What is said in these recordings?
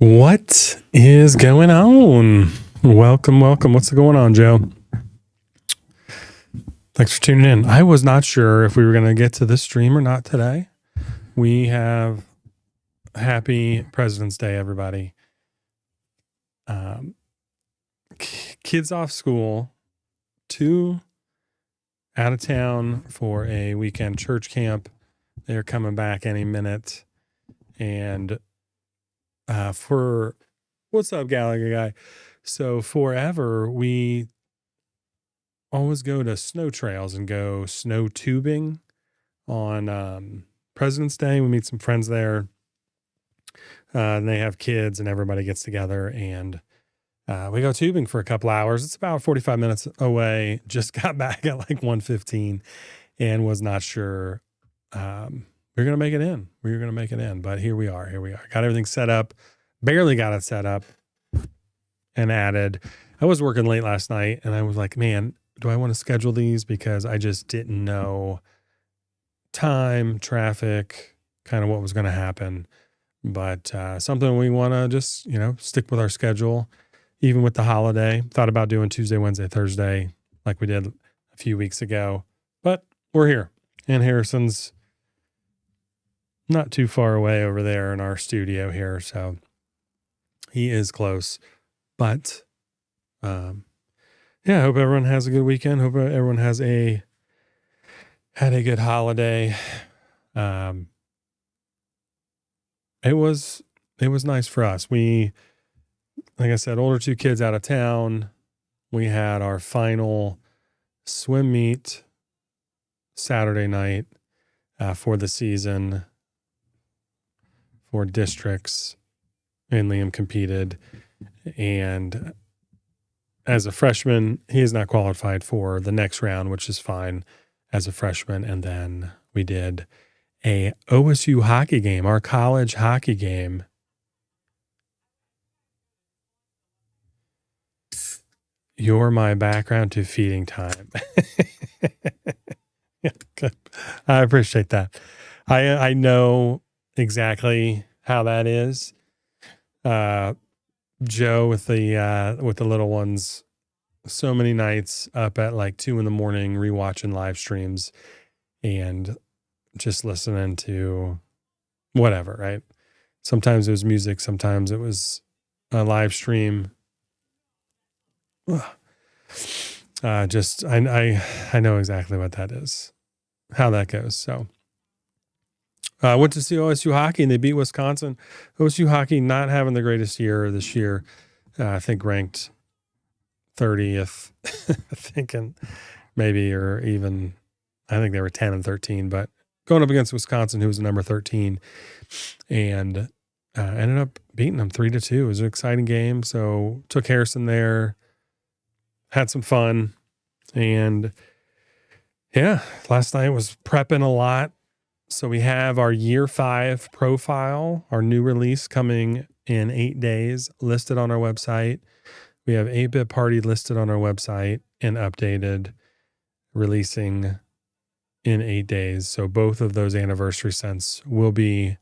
What is going on? Welcome. What's going on, Joe? Thanks for tuning in. I was not sure if we were going to get to this stream or not today. We have happy President's Day, everybody. Kids off school, 2 out of town for a weekend church camp. They're coming back any minute. And what's up, Gallagher guy? So forever, we always go to snow trails and go snow tubing on President's Day. We meet some friends there. And they have kids and everybody gets together and we go tubing for a couple hours. It's about 45 minutes away. Just got back at like 1:15 and was not sure we're going to make it in. We were going to make it in, but here we are. Got everything set up. Barely got it set up and added. I was working late last night and I was like, man, do I want to schedule these? Because I just didn't know time, traffic, kind of what was going to happen. But something we want to just, stick with our schedule, even with the holiday. Thought about doing Tuesday, Wednesday, Thursday, like we did a few weeks ago. But we're here. And Harrison's not too far away over there in our studio here. So he is close. But I hope everyone has a good weekend. Hope everyone had a good holiday. It was nice for us. We, like I said, older 2 kids out of town. We had our final swim meet Saturday night for the season for districts, and Liam competed. And as a freshman, he is not qualified for the next round, which is fine as a freshman. And then we did a OSU hockey game, our college hockey game. You're my background to feeding time. Yeah, good. I appreciate that. I know exactly how that is. Joe with the little ones, so many nights up at like 2 a.m, rewatching live streams and just listening to whatever, right? Sometimes it was music, sometimes it was a live stream. I know exactly what that is, how that goes. So I went to see OSU hockey and they beat Wisconsin. OSU hockey not having the greatest year this year. I think ranked 30th, thinking maybe, or even, I think they were 10 and 13, but going up against Wisconsin, who was number 13, and ended up beating them 3-2. It was an exciting game. So took Harrison there, had some fun. And last night was prepping a lot. So we have our year 5 profile, our new release coming in 8 days, listed on our website. We have 8-Bit Party listed on our website and updated, releasing in 8 days. So both of those anniversary scents will be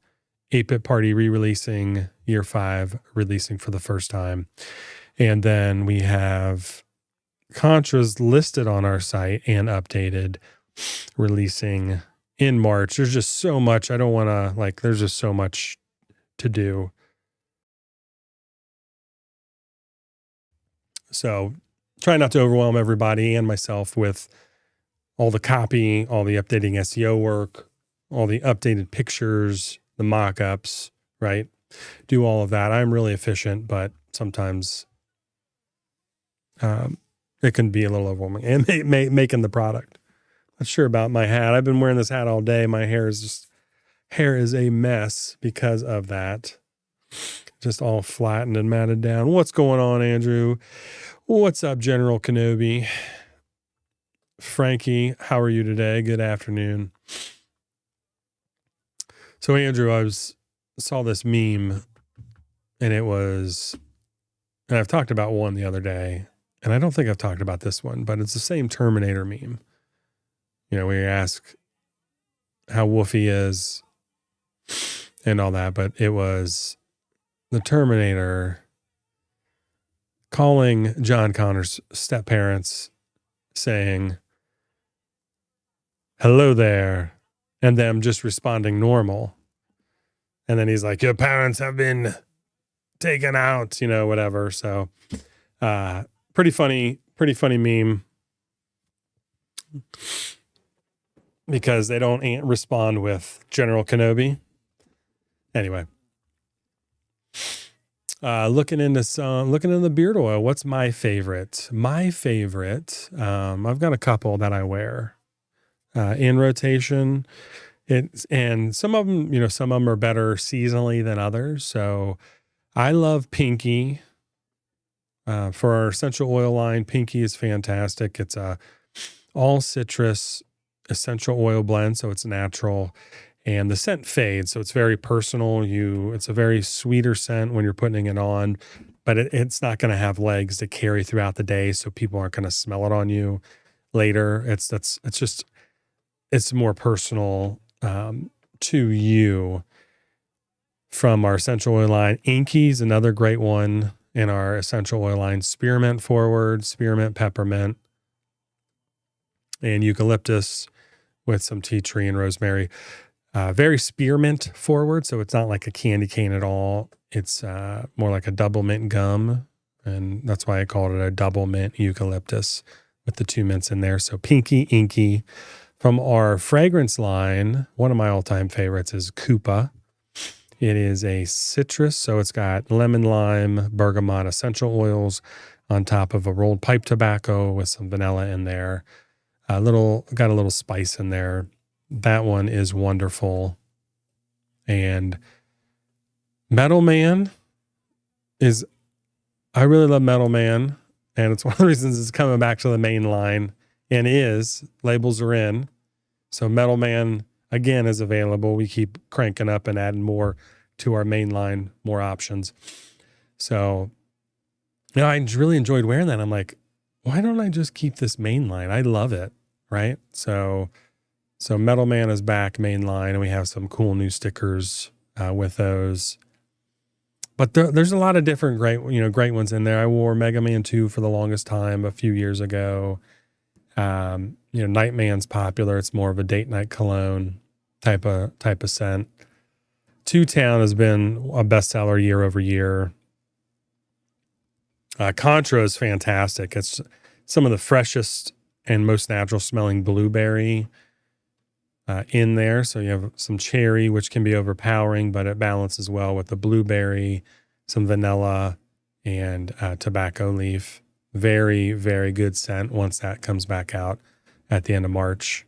8-Bit Party re-releasing, year 5 releasing for the first time. And then we have Contras listed on our site and updated, releasing in March. There's just so much. I don't want to, there's just so much to do. So try not to overwhelm everybody and myself with all the copy, all the updating SEO work, all the updated pictures, the mock-ups, right? Do all of that. I'm really efficient, but sometimes it can be a little overwhelming and making the product. Not sure about my hat. I've been wearing this hat all day. My hair is a mess because of that. Just all flattened and matted down. What's going on, Andrew? What's up, General Kenobi? Frankie, how are you today? Good afternoon. So, Andrew, I saw this meme, and and I've talked about one the other day, and I don't think I've talked about this one, but it's the same Terminator meme. Where you ask how Woofy is and all that, but it was the Terminator calling John Connor's step parents saying, "Hello there," and them just responding normal. And then he's like, "Your parents have been taken out," whatever. So, pretty funny meme because they don't respond with General Kenobi. Anyway, looking into the beard oil. What's my favorite? I've got a couple that I wear in rotation. And some of them, are better seasonally than others. So I love Pinky. For our essential oil line, Pinky is fantastic. It's a all citrus essential oil blend, so it's natural, and the scent fades, so it's very personal. It's a very sweeter scent when you're putting it on, but it's not going to have legs to carry throughout the day, so people aren't going to smell it on you later. It's more personal to you. From our essential oil line, Inky's another great one in our essential oil line. Spearmint forward, spearmint, peppermint, and eucalyptus with some tea tree and rosemary. Very spearmint forward, so it's not like a candy cane at all. It's more like a double mint gum, and that's why I called it a double mint eucalyptus with the 2 mints in there. So Pinky, Inky. From our fragrance line, one of my all-time favorites is Koopa. It is a citrus, so it's got lemon, lime, bergamot essential oils on top of a rolled pipe tobacco with some vanilla in there. Got a little spice in there. That one is wonderful. And Metal Man I really love Metal Man, and it's one of the reasons it's coming back to the main line, and labels are in. So Metal Man, again, is available. We keep cranking up and adding more to our main line, more options. So, I really enjoyed wearing that. I'm like, why don't I just keep this main line? I love it, right? So Metal Man is back main line, and we have some cool new stickers with those. But there's a lot of different great ones in there. I wore Mega Man 2 for the longest time a few years ago. Nightman's popular. It's more of a date night cologne type of scent. Two Town has been a bestseller year over year. Contra is fantastic. It's some of the freshest and most natural smelling blueberry in there. So you have some cherry, which can be overpowering, but it balances well with the blueberry, some vanilla, and tobacco leaf. Very, very good scent once that comes back out at the end of March.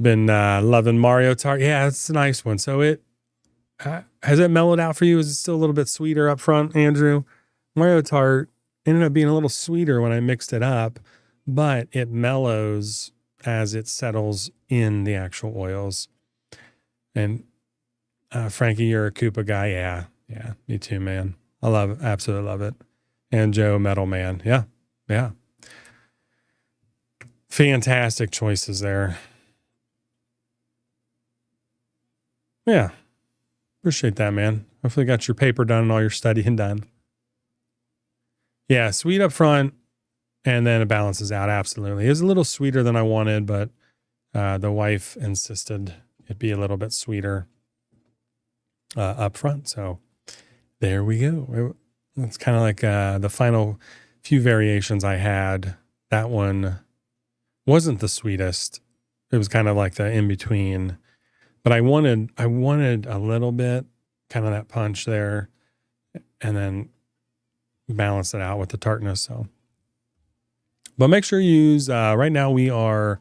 Been loving Mario Tart. Yeah, it's a nice one. So has it mellowed out for you? Is it still a little bit sweeter up front, Andrew? Mario Tart ended up being a little sweeter when I mixed it up, but it mellows as it settles in the actual oils. And Frankie, you're a Koopa guy. Yeah, me too, man. Absolutely love it. And Joe, Metal Man. Yeah. Fantastic choices there. Yeah. Appreciate that, man. Hopefully you got your paper done and all your studying done. Yeah, sweet up front, and then it balances out. Absolutely. It's a little sweeter than I wanted, but the wife insisted it be a little bit sweeter up front. So there we go. It's kind of like the final few variations I had. That one wasn't the sweetest. It was kind of like the in-between. But I wanted a little bit, kind of that punch there, and then balance it out with the tartness. So, but make sure you use. Right now, we are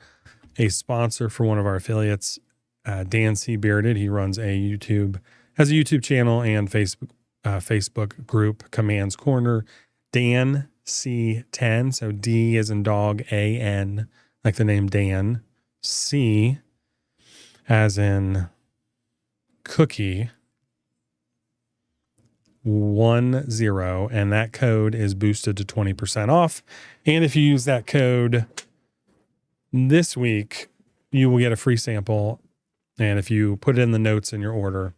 a sponsor for one of our affiliates, Dan C. Bearded. He has a YouTube channel and Facebook group, Commands Corner. Dan C10. So D as in dog, A-N, like the name Dan. C as in cookie, 10, and that code is boosted to 20% off. And if you use that code this week, you will get a free sample And if you put it in the notes in your order,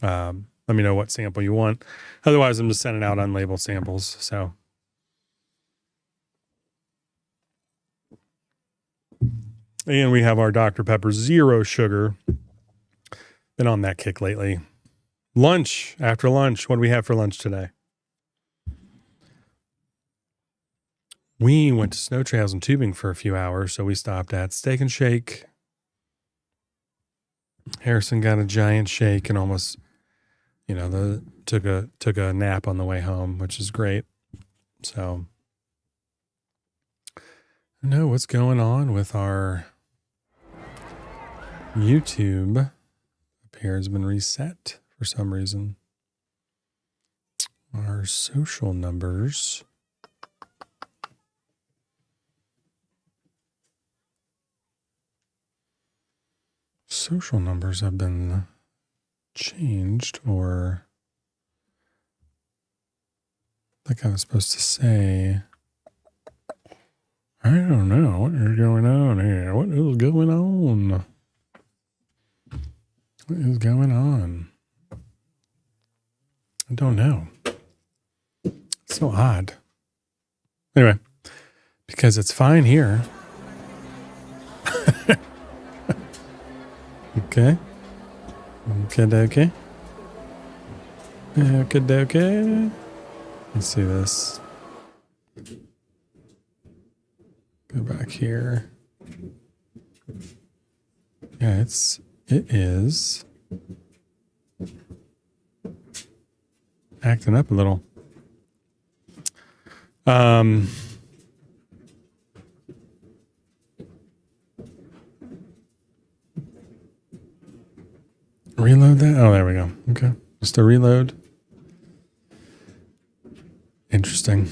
let me know what sample you want. Otherwise, I'm just sending out unlabeled samples. So, and we have our Dr. Pepper zero sugar. Been on that kick lately. Lunch, after lunch, what do we have for lunch today? We went to Snow Trails and Tubing for a few hours, so we stopped at Steak and Shake. Harrison got a giant shake and almost, took a nap on the way home, which is great. So, I know what's going on with our YouTube. Up here has been reset for some reason. Our social numbers. Social numbers have been changed, or like I was supposed to say. I don't know what is going on here. What is going on? What is going on? I don't know. It's so odd. Anyway, because it's fine here. Okay. Okay. Okay. Let's see this. Go back here. Yeah, it is acting up a little. Reload that. Oh, there we go. Okay. Just a reload. Interesting.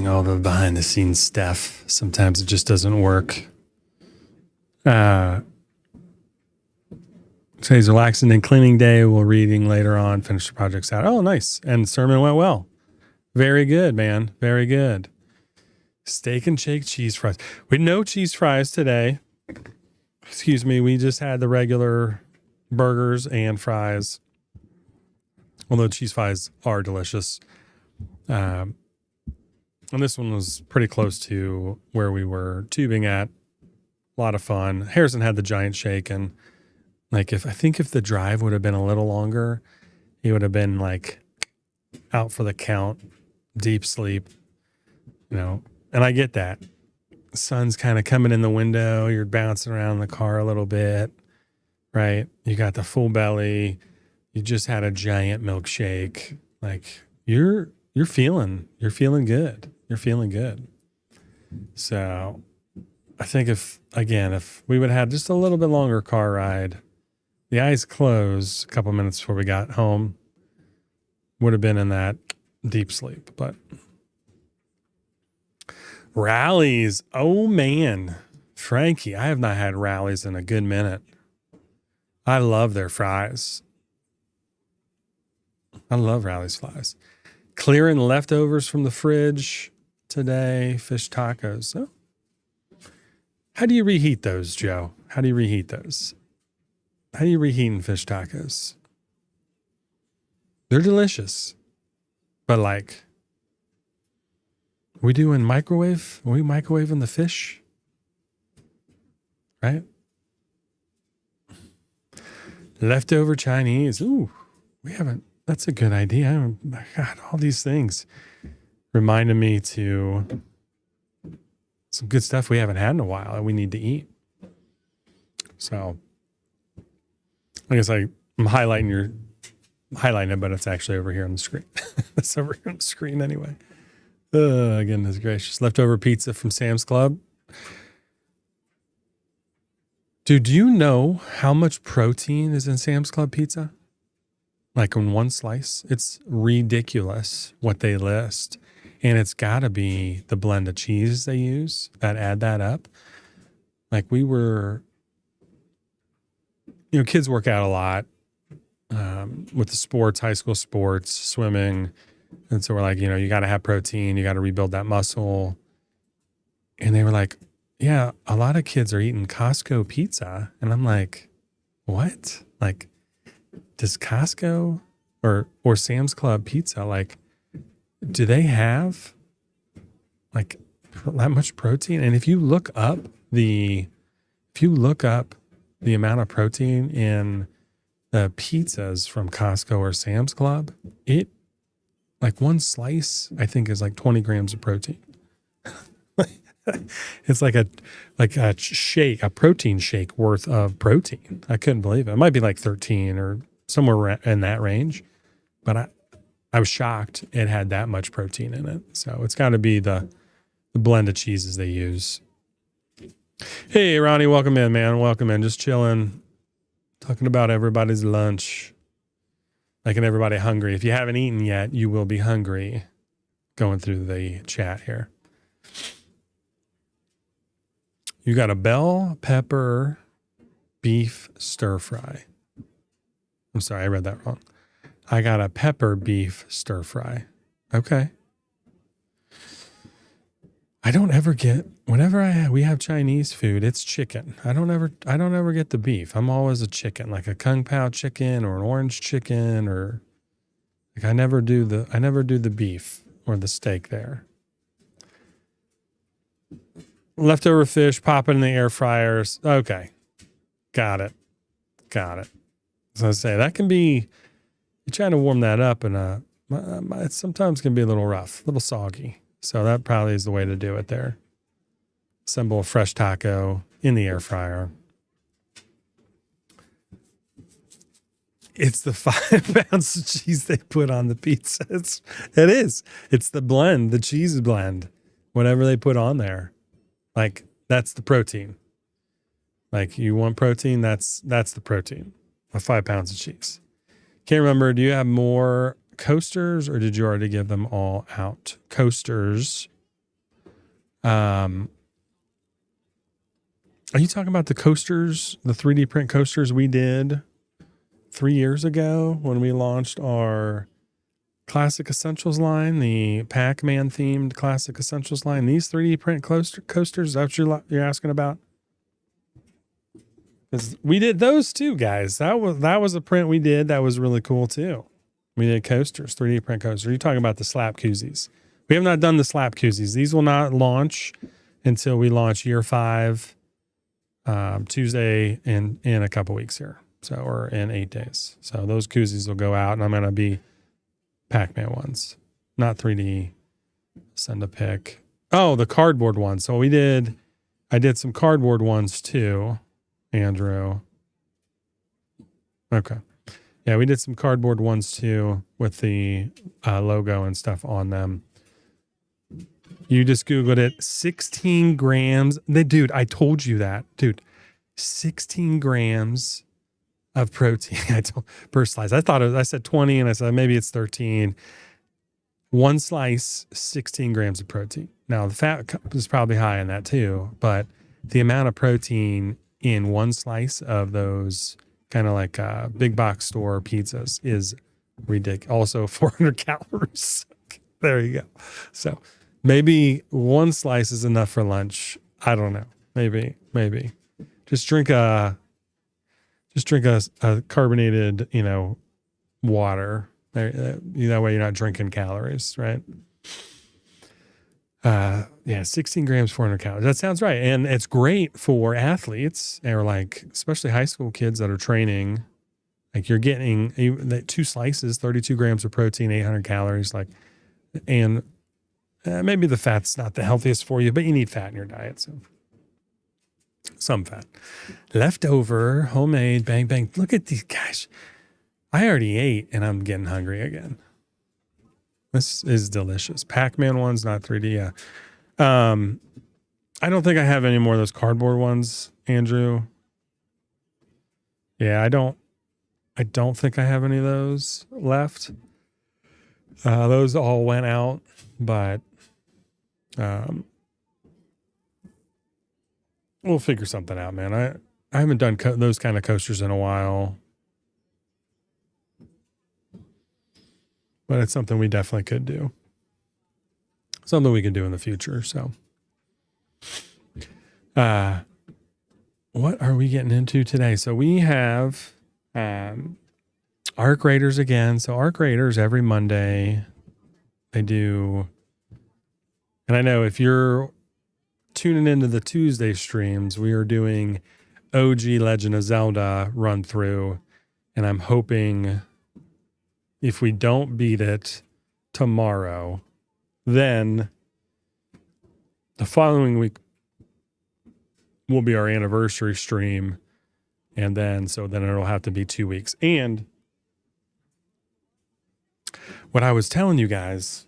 All the behind the scenes stuff. Sometimes it just doesn't work. Today's relaxing and cleaning day. We'll reading later on. Finish the projects out. Oh, nice. And sermon went well. Very good, man. Very good. Steak and shake cheese fries. We had no cheese fries today. Excuse me. We just had the regular burgers and fries. Although cheese fries are delicious. And this one was pretty close to where we were tubing at. A lot of fun. Harrison had the giant shake, and if the drive would have been a little longer, he would have been out for the count, deep sleep, and I get that. The sun's kind of coming in the window. You're bouncing around in the car a little bit, right? You got the full belly. You just had a giant milkshake. You're feeling good. You're feeling good. So I think if we would have had just a little bit longer car ride, the eyes closed a couple minutes before we got home, would have been in that deep sleep. But rallies, oh man, Frankie, I have not had rallies in a good minute. I love their fries. I love Rally's fries. Clearing leftovers from the fridge today, fish tacos. Oh. How do you reheat those, Joe? How do you reheat those? How do you reheat fish tacos? They're delicious. But we doing microwave? Are we microwaving the fish? Right? Leftover Chinese. Ooh, we haven't. That's a good idea. God, all these things reminded me to some good stuff we haven't had in a while that we need to eat. So I guess I'm highlighting it, but it's actually over here on the screen. It's over here on the screen anyway. Goodness gracious. Leftover pizza from Sam's Club. Dude, do you know how much protein is in Sam's Club pizza? In one slice? It's ridiculous what they list. And it's got to be the blend of cheese they use that add that up. We were, kids work out a lot with the sports, high school sports, swimming. And so we're you got to have protein. You got to rebuild that muscle. And they were yeah, a lot of kids are eating Costco pizza. And I'm like, what? Like, does Costco or Sam's Club pizza, like, do they have like that much protein? And if you look up the amount of protein in the pizzas from Costco or Sam's Club, it like one slice I think is like 20 grams of protein. It's like a shake, a protein shake worth of protein. I couldn't believe it. It might be like 13 or somewhere in that range, but I was shocked it had that much protein in it. So it's got to be the blend of cheeses they use. Hey, Ronnie, welcome in, man. Welcome in. Just chilling, talking about everybody's lunch, making everybody hungry. If you haven't eaten yet, you will be hungry. Going through the chat here. You got a bell pepper beef stir fry. I'm sorry, I read that wrong. I got a pepper beef stir fry. Okay. I don't ever get, whenever we have Chinese food, it's chicken. I don't ever get the beef. I'm always a chicken, like a kung pao chicken or an orange chicken, or like I never do the beef or the steak there. Leftover fish, pop it in the air fryers. Okay. Got it. So I say that can be, you're trying to warm that up, and it sometimes can be a little rough, a little soggy. So that probably is the way to do it there. Assemble a fresh taco in the air fryer. It's the 5 pounds of cheese they put on the pizza. It is. It's the blend, the cheese blend, whatever they put on there. Like, that's the protein. Like, you want protein, that's the protein. 5 pounds of cheese. Can't remember, do you have more coasters, or did you already give them all out? Coasters. Are you talking about the coasters, the 3D print coasters we did 3 years ago when we launched our Classic Essentials line, the Pac-Man themed Classic Essentials line? These 3D print coasters, is that what you're asking about? Because we did those too, guys. That was a print we did that was really cool too. We did coasters, 3D print coasters. You're talking about the slap koozies. We have not done the slap koozies. These will not launch until we launch year 5, Tuesday in a couple weeks here. So, or in 8 days. So those koozies will go out, and I'm going to be Pac-Man ones, not 3D. Send a pic. Oh, the cardboard ones. So I did some cardboard ones too, Andrew. Okay. Yeah, we did some cardboard ones too with the logo and stuff on them. You just Googled it. 16 grams. Dude, I told you that. Dude, 16 grams of protein per slice. I said 20, and I said maybe it's 13. One slice, 16 grams of protein. Now, the fat is probably high in that too, but the amount of protein in one slice of those kind of like big box store pizzas is ridiculous. Also 400 calories. There you go. So maybe one slice is enough for lunch. I don't know. Maybe. Just drink a carbonated, water. That way you're not drinking calories, right? 16 grams, 400 calories. That sounds right. And it's great for athletes, or like, especially high school kids that are training. Like, you're getting 2 slices, 32 grams of protein, 800 calories. Like, and maybe the fat's not the healthiest for you, but you need fat in your diet. So some fat. Leftover, homemade, bang, bang. Look at these guys. I already ate and I'm getting hungry again. This is delicious. Pac-Man ones, not 3D. Yeah. I don't think I have any more of those cardboard ones, Andrew. Yeah, I don't think I have any of those left. Those all went out, but we'll figure something out, man. I haven't done those kind of coasters in a while, but it's something we definitely could do. Something we could do in the future. So What are we getting into today? So we have Arc Raiders again. So Arc Raiders every Monday, they do. And I know if you're tuning into the Tuesday streams, we are doing OG Legend of Zelda run through. And I'm hoping if we don't beat it tomorrow, then the following week will be our anniversary stream. And then it'll have to be 2 weeks. And what I was telling you guys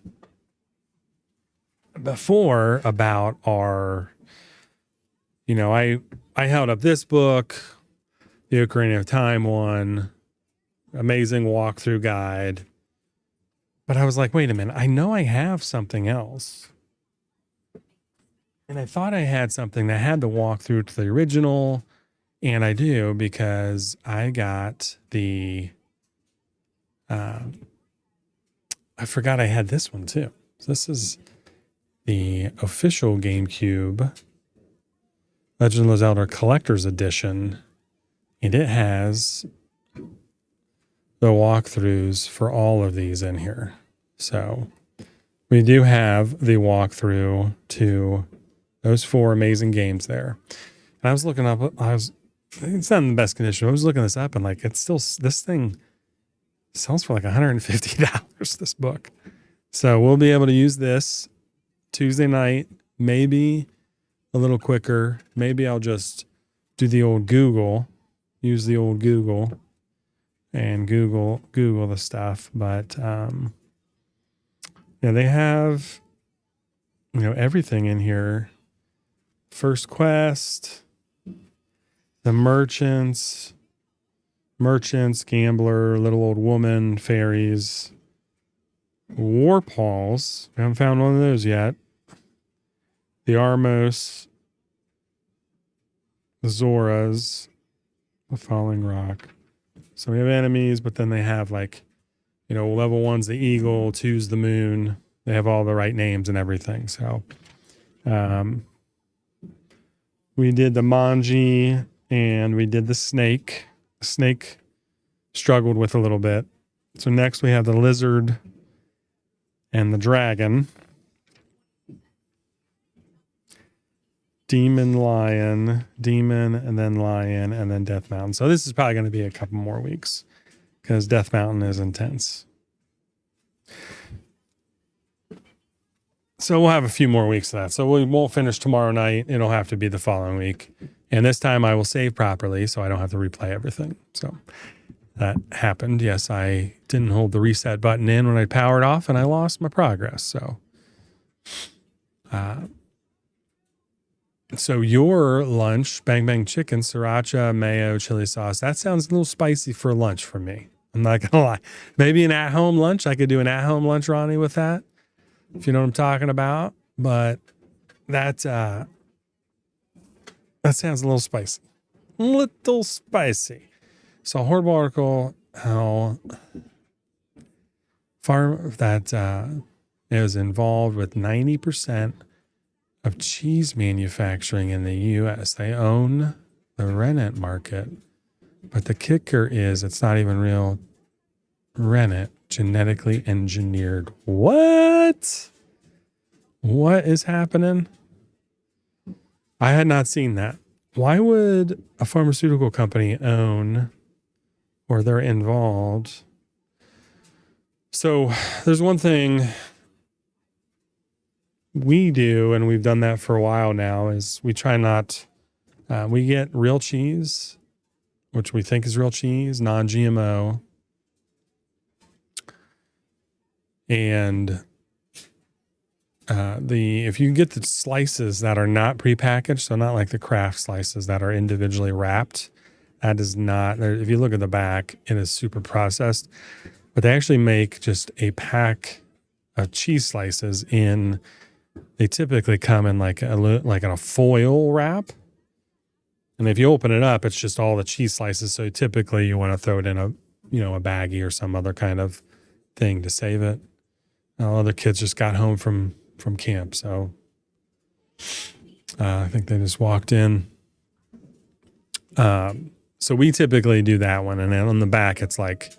before about our, I held up this book, the Ocarina of Time one, amazing walkthrough guide. But I was like, wait a minute, I know I have something else. And I thought I had something that had to walk through to the original. And I do, because I got the, I forgot I had this one too. So this is the official GameCube Legend of Zelda Collector's Edition. And it has the walkthroughs for all of these in here. So we do have the walkthrough to those 4 amazing games there. And I was looking up, it's not in the best condition. I was looking this up and it's still, this thing sells for like $150, this book. So we'll be able to use this Tuesday night, maybe a little quicker. Maybe I'll just do the old Google, use the old Google and Google the stuff. But, they have, everything in here. First Quest, the Merchants, Gambler, Little Old Woman, Fairies, Warp Halls. We haven't found one of those yet. The Armos, the Zoras, the Falling Rock. So we have enemies, but then they have level 1's the Eagle, 2's the Moon. They have all the right names and everything. So, we did the Manji and we did the Snake. The Snake struggled with a little bit. So next we have the Lizard and the Dragon. Demon, and then Lion, and then Death Mountain. So this is probably going to be a couple more weeks because Death Mountain is intense. So we'll have a few more weeks of that. So we won't finish tomorrow night. It'll have to be the following week. And this time I will save properly so I don't have to replay everything. So that happened. Yes, I didn't hold the reset button in when I powered off and I lost my progress. So your lunch, Bang Bang Chicken, sriracha, mayo, chili sauce, that sounds a little spicy for lunch for me. I'm not going to lie. Maybe an at-home lunch. I could do an at-home lunch, Ronnie, with that, if you know what I'm talking about. But that sounds a little spicy. So horrible article how farm that is involved with 90% of cheese manufacturing in the U.S. They own the rennet market, but the kicker is it's not even real rennet, genetically engineered. What is happening? I had not seen that. Why would a pharmaceutical company own or they're involved? So there's one thing we do, and we've done that for a while now, is we try not, we get real cheese, which we think is real cheese, non-GMO. And if you get the slices that are not prepackaged, so not like the Kraft slices that are individually wrapped, that is not, if you look at the back, it is super processed. But they actually make just a pack of cheese slices they typically come in like in a foil wrap. And if you open it up, it's just all the cheese slices. So typically you want to throw it in a baggie or some other kind of thing to save it. Other kids just got home from camp. So I think they just walked in. So we typically do that one. And then on the back, it's like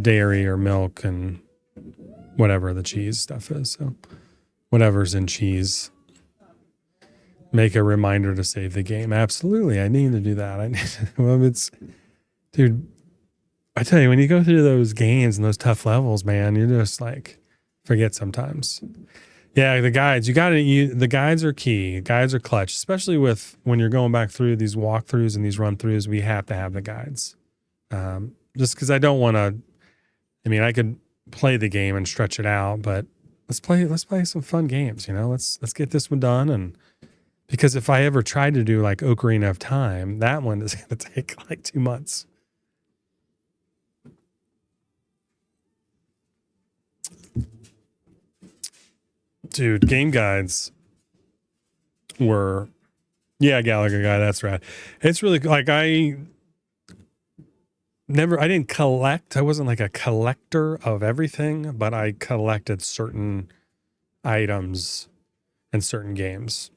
dairy or milk and whatever the cheese stuff is. So whatever's in cheese. Make a reminder to save the game. Absolutely. I need to do that. Dude, I tell you, when you go through those games and those tough levels, man, you're just like, forget sometimes. Yeah, the guides, the guides are key. Guides are clutch, especially with when you're going back through these walkthroughs and these run throughs, we have to have the guides. Just because I don't want to, I could play the game and stretch it out, but let's play some fun games, let's get this one done. And because if I ever tried to do like Ocarina of Time, that one is going to take like 2 months. Dude, game guides were, yeah, Gallagher guy, that's right. It's really like I didn't collect. I wasn't like a collector of everything, but I collected certain items and certain games.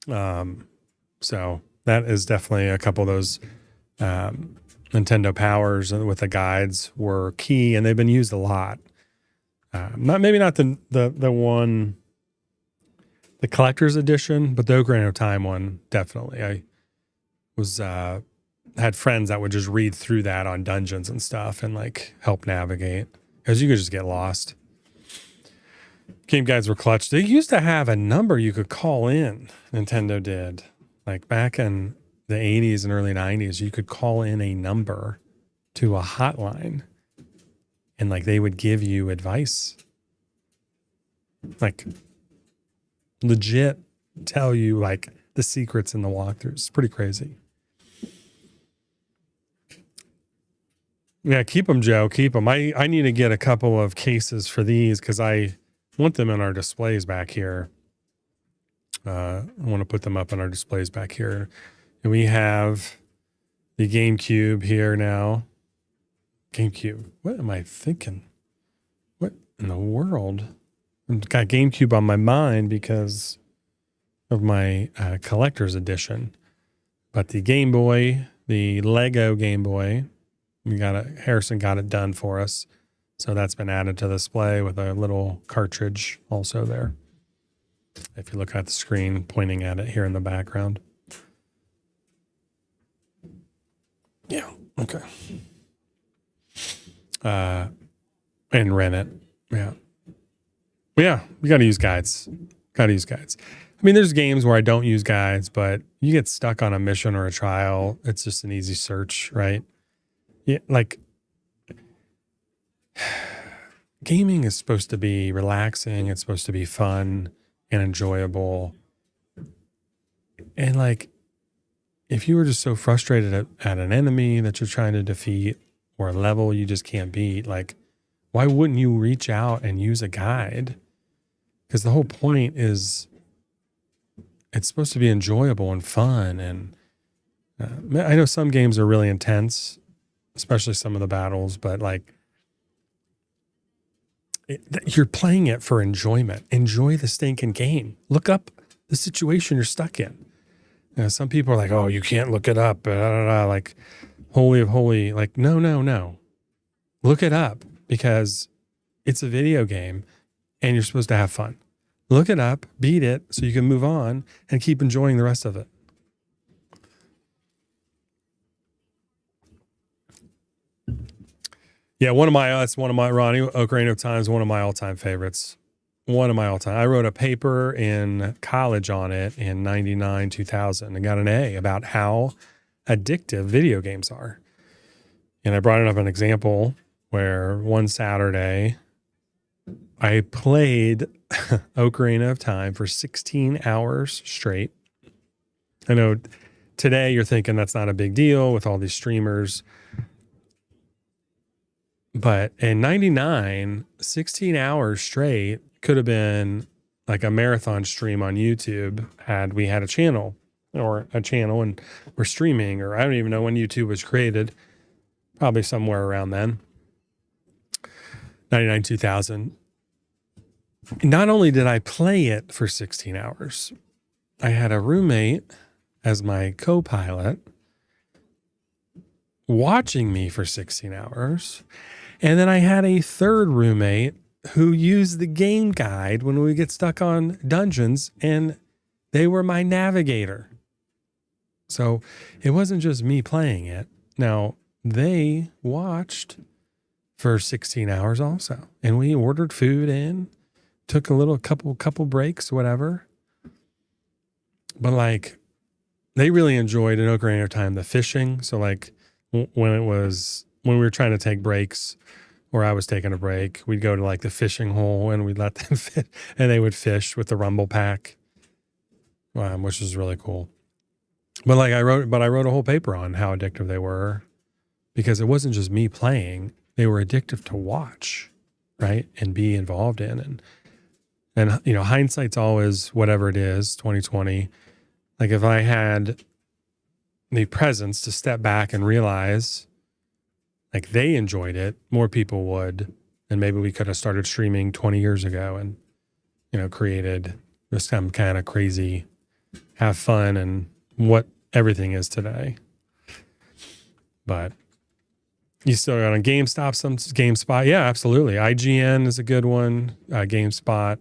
So that is definitely a couple of those Nintendo powers with the guides were key, and they've been used a lot. Not the one, the collector's edition, but the Ocarina of Time one, definitely. I was had friends that would just read through that on dungeons and stuff and like help navigate, because you could just get lost. Game guides were clutch. They used to have a number you could call in. Nintendo did, like back in the 80s and early 90s, you could call in a number to a hotline. And like they would give you advice, like legit tell you like the secrets in the walkthroughs. It's pretty crazy. Yeah, keep them, Joe. Keep them. I need to get a couple of cases for these because I want them in our displays back here. I want to put them up in our displays back here. And we have the GameCube here now. GameCube. What am I thinking? What in the world? I've got GameCube on my mind because of my collector's edition. But the Game Boy, the Lego Game Boy, Harrison got it done for us. So that's been added to the display with a little cartridge also there. If you look at the screen pointing at it here in the background. Yeah, okay. And rent it. Yeah. Yeah, you got to use guides. There's games where I don't use guides, but you get stuck on a mission or a trial. It's just an easy search, right? Yeah, like gaming is supposed to be relaxing. It's supposed to be fun and enjoyable. And like, if you were just so frustrated at an enemy that you're trying to defeat or a level you just can't beat, like, why wouldn't you reach out and use a guide? Because the whole point is it's supposed to be enjoyable and fun. And I know some games are really intense, especially some of the battles, but like you're playing it for enjoyment. Enjoy the stinking game. Look up the situation you're stuck in. Some people are like, oh, you can't look it up. Like, holy of holy. Like, no. Look it up because it's a video game and you're supposed to have fun. Look it up, beat it so you can move on and keep enjoying the rest of it. Yeah, that's one of my Ronnie Ocarina of Time is one of my all-time favorites. One of my all-time. I wrote a paper in college on it in 99, 2000 and got an A about how addictive video games are. And I brought it up an example where one Saturday I played Ocarina of Time for 16 hours straight. I know today you're thinking that's not a big deal with all these streamers. But in 99, 16 hours straight could have been like a marathon stream on YouTube had we had a channel and we're streaming, or I don't even know when YouTube was created, probably somewhere around then, 99, 2000. not only did I play it for 16 hours, I had a roommate as my co-pilot watching me for 16 hours. And then I had a third roommate who used the game guide when we get stuck on dungeons, and they were my navigator. So it wasn't just me playing it. Now, they watched for 16 hours also. And we ordered food in, took a little couple breaks, whatever. But like, they really enjoyed in Ocarina of Time the fishing. So like when we were trying to take breaks, or I was taking a break, we'd go to like the fishing hole and we'd let them fit, and they would fish with the rumble pack, which is really cool. But like I wrote a whole paper on how addictive they were, because it wasn't just me playing; they were addictive to watch, right, and be involved in. And you know, hindsight's always whatever it is, 2020. Like if I had the presence to step back and realize, like they enjoyed it, more people would, and maybe we could have started streaming 20 years ago, and you know, created this kind of crazy, have fun, and what everything is today. But you still got on GameSpot. Yeah, absolutely. IGN is a good one. GameSpot.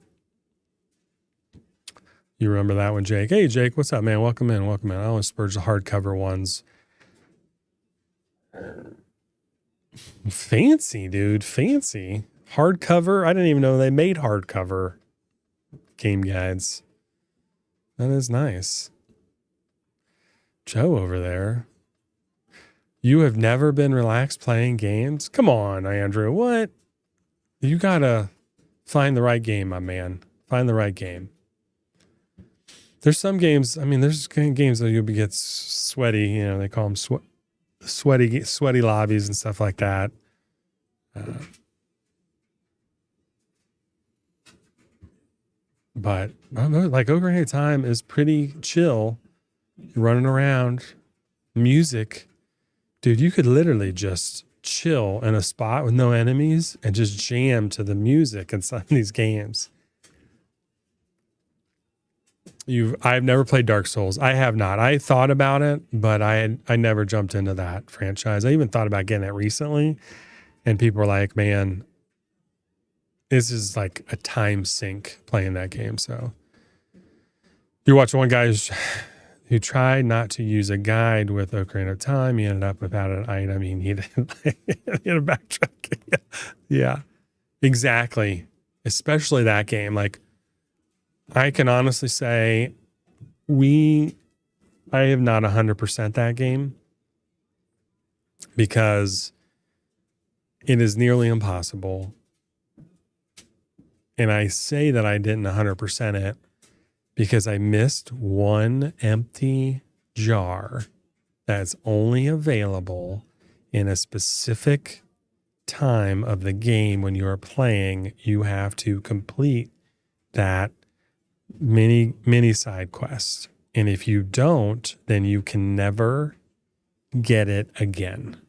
You remember that one, Jake? Hey, Jake, what's up, man? Welcome in. I always spurge the hardcover ones. Fancy, dude. Fancy. Hardcover. I didn't even know they made hardcover game guides. That is nice. Joe over there. You have never been relaxed playing games? Come on, Andrew. What? You gotta find the right game, my man. Find the right game. There's some games, I mean, there's games that you'll get sweaty, you know, they call them sweaty lobbies and stuff like that. But I don't know, like Ocarina of Time is pretty chill. You're running around, music. Dude, you could literally just chill in a spot with no enemies and just jam to the music in some of these games. I've never played Dark Souls. I have not. I thought about it, but I never jumped into that franchise. I even thought about getting it recently, and people were like, man, this is like a time sink playing that game. So you're watching one guy who tried not to use a guide with Ocarina of Time. He ended up without an item. He needed a backtrack. Yeah, exactly. Especially that game. Like, I can honestly say I have not 100% that game, because it is nearly impossible. And I say that I didn't 100% it because I missed one empty jar that's only available in a specific time of the game. When you are playing, you have to complete that mini side quest. And if you don't, then you can never get it again.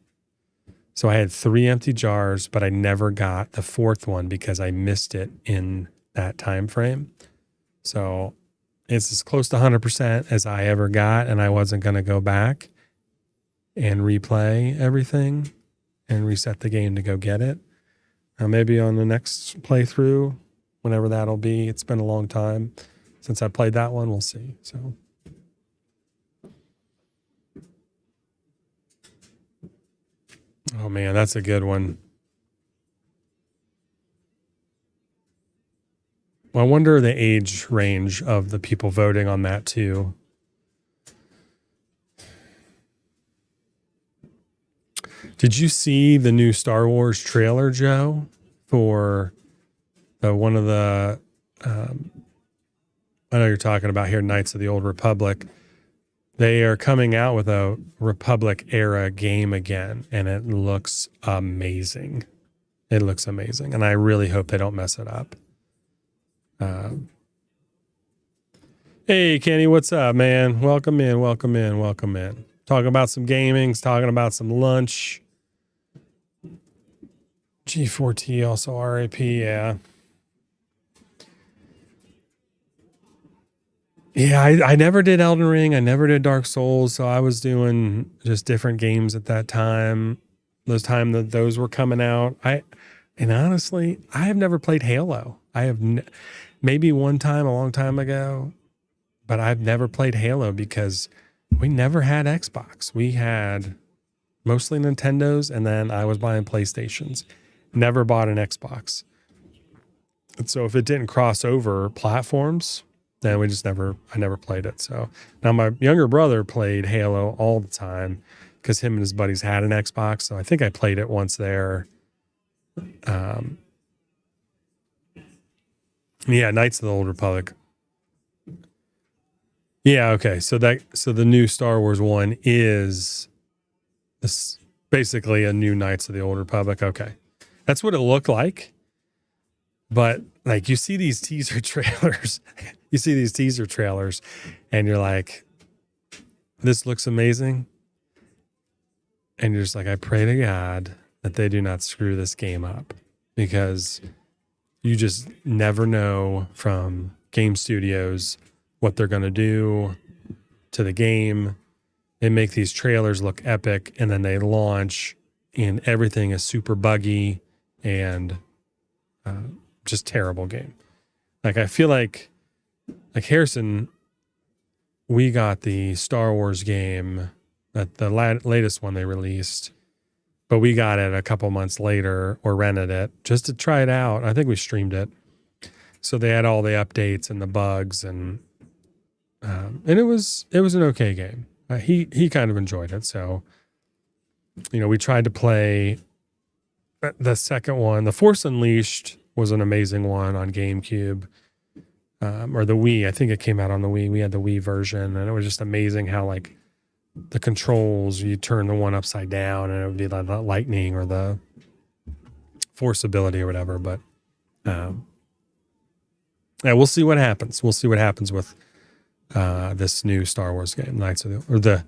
So I had 3 empty jars, but I never got the 4th one because I missed it in that time frame. So it's as close to 100% as I ever got, and I wasn't going to go back and replay everything and reset the game to go get it. Maybe on the next playthrough, whenever that'll be. It's been a long time since I played that one. We'll see. So, oh man, that's a good one. Well, I wonder the age range of the people voting on that too. Did you see the new Star Wars trailer, Joe, for one of the, I know you're talking about here, Knights of the Old Republic. They are coming out with a Republic era game again, and it looks amazing. It looks amazing, and I really hope they don't mess it up. Hey, Kenny, what's up, man? Welcome in. Talking about some gamings, talking about some lunch. G4T, also RAP, yeah. Yeah, I never did Elden Ring. I never did Dark Souls. So I was doing just different games at that time. Those time that those were coming out. And honestly, I have never played Halo. Maybe one time a long time ago, but I've never played Halo because we never had Xbox. We had mostly Nintendos, and then I was buying PlayStations. Never bought an Xbox. And so if it didn't cross over platforms, then I never played it. So now my younger brother played Halo all the time because him and his buddies had an Xbox. So I think I played it once there. Yeah, Knights of the Old Republic. Yeah, okay. So the new Star Wars one is basically a new Knights of the Old Republic. Okay. That's what it looked like. But like you see these teaser trailers, and you're like, this looks amazing. And you're just like, I pray to God that they do not screw this game up, because you just never know from game studios what they're going to do to the game. They make these trailers look epic, and then they launch and everything is super buggy and just terrible game. Like I feel like Harrison, we got the Star Wars game, the latest one they released, but we got it a couple months later or rented it just to try it out. I think we streamed it. So they had all the updates and the bugs, and it was an okay game. He kind of enjoyed it. So, we tried to play the second one. The Force Unleashed was an amazing one on GameCube, or the Wii. I think it came out on the Wii. We had the Wii version, and it was just amazing how like the controls, you turn the one upside down and it would be like the lightning or the force ability or whatever. But yeah, we'll see what happens. We'll see what happens with this new Star Wars game, the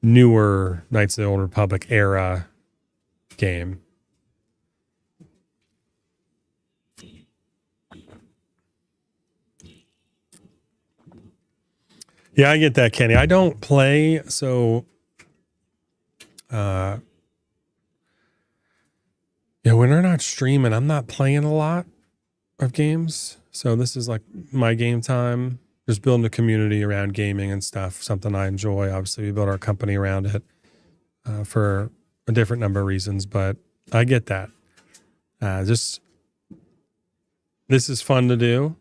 newer Knights of the Old Republic era game. Yeah, I get that, Kenny. I don't play, so when we're not streaming, I'm not playing a lot of games. So this is like my game time, just building a community around gaming and stuff, something I enjoy. Obviously, we built our company around it for a different number of reasons, but I get that. This is fun to do,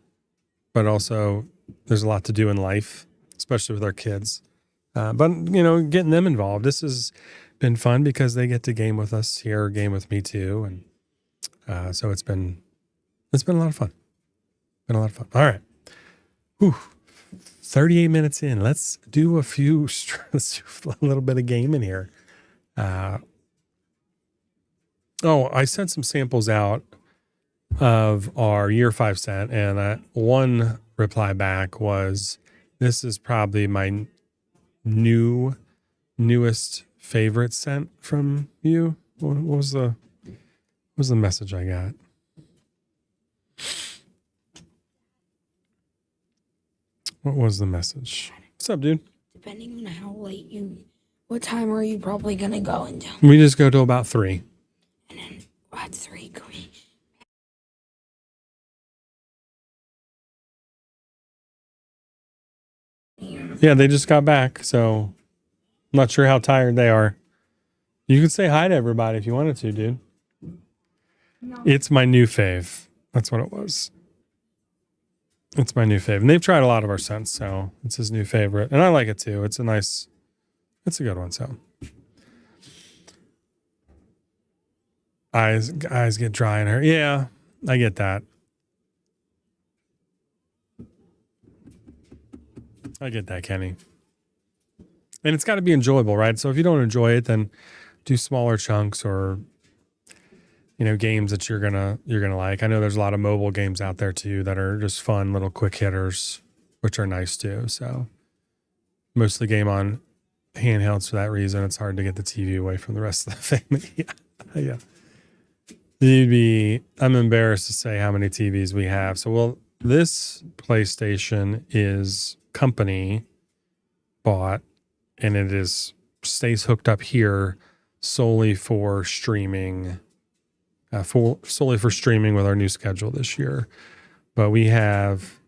but also there's a lot to do in life, especially with our kids. But getting them involved, this has been fun because they get to game with us here, game with me too, and so it's been a lot of fun. Been a lot of fun. All right, 38 minutes in. Let's do a little bit of gaming here. I sent some samples out of our year 5 cent, and one reply back was, this is probably my newest favorite scent from you. What was the message I got? What was the message? What's up, dude? Depending on how late what time are you probably gonna go until? We just go till about 3. And then at 3, can we? Yeah, they just got back, so I'm not sure how tired they are. You could say hi to everybody if you wanted to, dude. No. It's my new fave. That's what it was. It's my new fave. And they've tried a lot of our scents, so it's his new favorite. And I like it too. It's a good one. So eyes get dry in her. Yeah, I get that. I get that, Kenny. And it's got to be enjoyable, right? So if you don't enjoy it, then do smaller chunks or games that you're gonna like. I know there's a lot of mobile games out there too that are just fun little quick hitters, which are nice too. So most of the game on handhelds for that reason. It's hard to get the TV away from the rest of the family. Yeah. I'm embarrassed to say how many TVs we have. So this PlayStation is company bought, and stays hooked up here solely for streaming, solely for streaming with our new schedule this year. But we have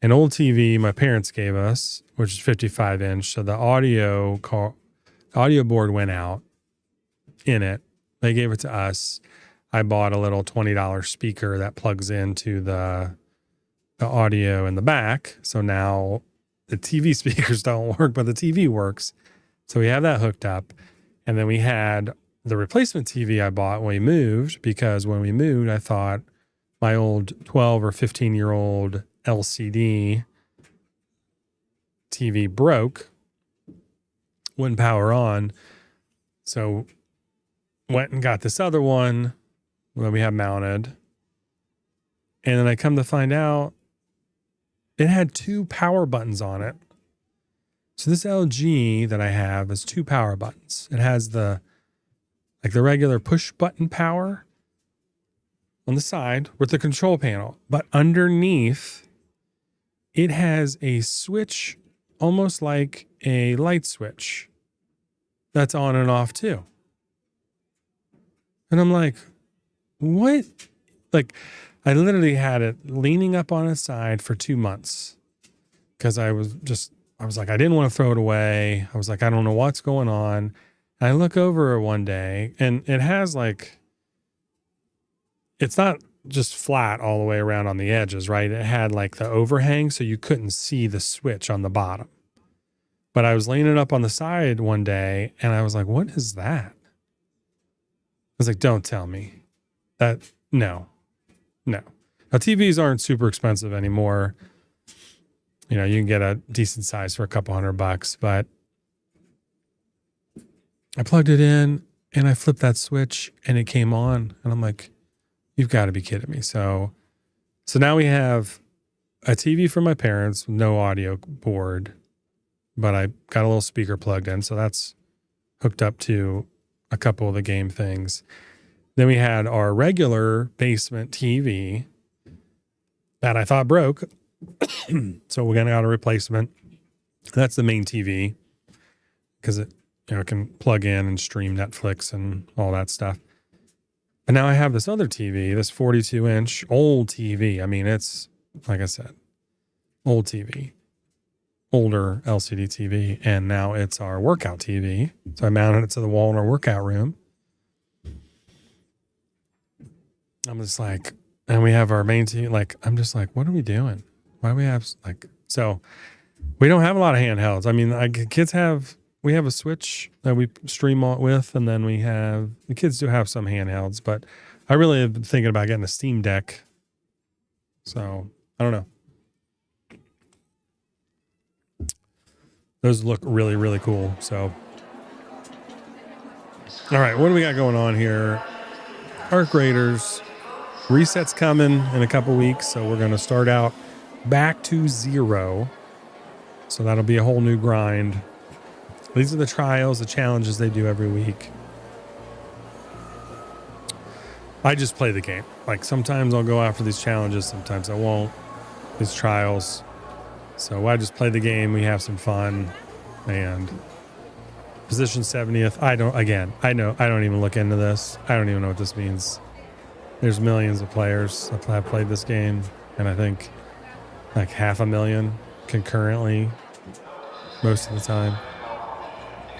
an old TV my parents gave us, which is 55 inch. So the audio board went out in it. They gave it to us. I bought a little $20 speaker that plugs into the audio in the back. So now the TV speakers don't work, but the TV works. So we have that hooked up. And then we had the replacement TV I bought when we moved, because when we moved, I thought my old 12 or 15-year-old LCD TV broke, wouldn't power on. So went and got this other one that we have mounted. And then I come to find out it had 2 power buttons on it. So this LG that I have has 2 power buttons. It has the regular push button power on the side with the control panel, but underneath it has a switch, almost like a light switch, that's on and off too. And I'm like, what? Like, I literally had it leaning up on its side for 2 months because I was like, I didn't want to throw it away. I was like, I don't know what's going on. And I look over one day and it has it's not just flat all the way around on the edges, right? It had like the overhang, so you couldn't see the switch on the bottom. But I was laying it up on the side one day and I was like, what is that? I was like, don't tell me that. No. Now TVs aren't super expensive anymore. You can get a decent size for a couple $100, but I plugged it in and I flipped that switch and it came on and I'm like, you've got to be kidding me. So now we have a TV from my parents with no audio board, but I got a little speaker plugged in. So that's hooked up to a couple of the game things. Then we had our regular basement TV that I thought broke. So we're going to got a replacement. That's the main TV because it can plug in and stream Netflix and all that stuff. And now I have this other TV, this 42-inch old TV. I mean, it's, like I said, old TV, older LCD TV. And now it's our workout TV. So I mounted it to the wall in our workout room. I'm just like, and we have our main TV. Like, I'm just like, what are we doing? Why do we have so we don't have a lot of handhelds. I mean, we have a Switch that we stream on with, and then the kids do have some handhelds, but I really have been thinking about getting a Steam Deck. So I don't know. Those look really, really cool. So, all right, what do we got going on here? Arc Raiders. Reset's coming in a couple weeks, so we're going to start out back to 0. So that'll be a whole new grind. These are the trials, the challenges they do every week. I just play the game. Like, sometimes I'll go after these challenges, sometimes I won't. These trials. So I just play the game, we have some fun, and position 70th. I don't even look into this. I don't even know what this means. There's millions of players that have played this game, and I think like 500,000 concurrently most of the time.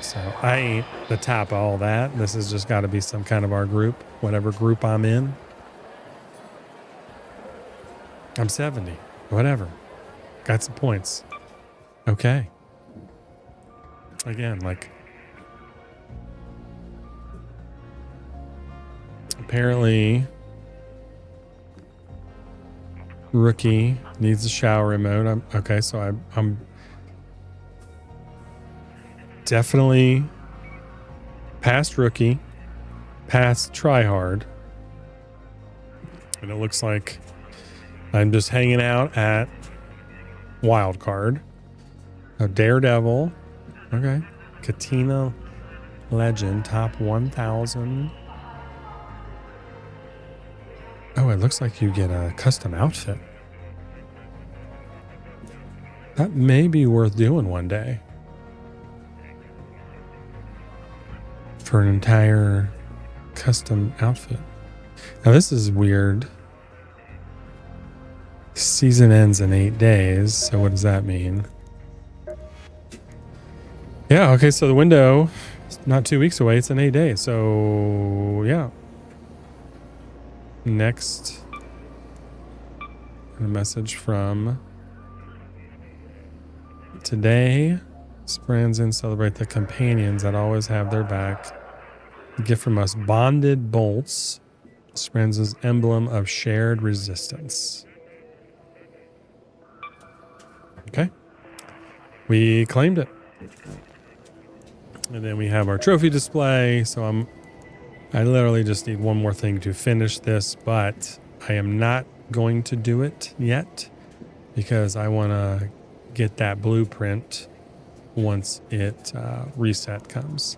So I ain't the top of all that. This has just got to be some kind of our group, whatever group I'm in. I'm 70, whatever. Got some points. Okay. Again, like, apparently rookie needs a shower remote. I'm definitely past rookie, past try hard, and it looks like I'm just hanging out at wild card. A Daredevil, okay. Katina Legend, top 1,000. Oh, it looks like you get a custom outfit. That may be worth doing one day. For an entire custom outfit. Now this is weird. Season ends in 8 days. So what does that mean? Yeah, okay, so the window is not 2 weeks away. It's in 8 days. So yeah. Next, a message from today. Spranzen celebrate the companions that always have their back. A gift from us, bonded bolts. Spranzen's emblem of shared resistance. Okay. We claimed it. And then we have our trophy display. So I literally just need one more thing to finish this, but I am not going to do it yet because I want to get that blueprint once it reset comes.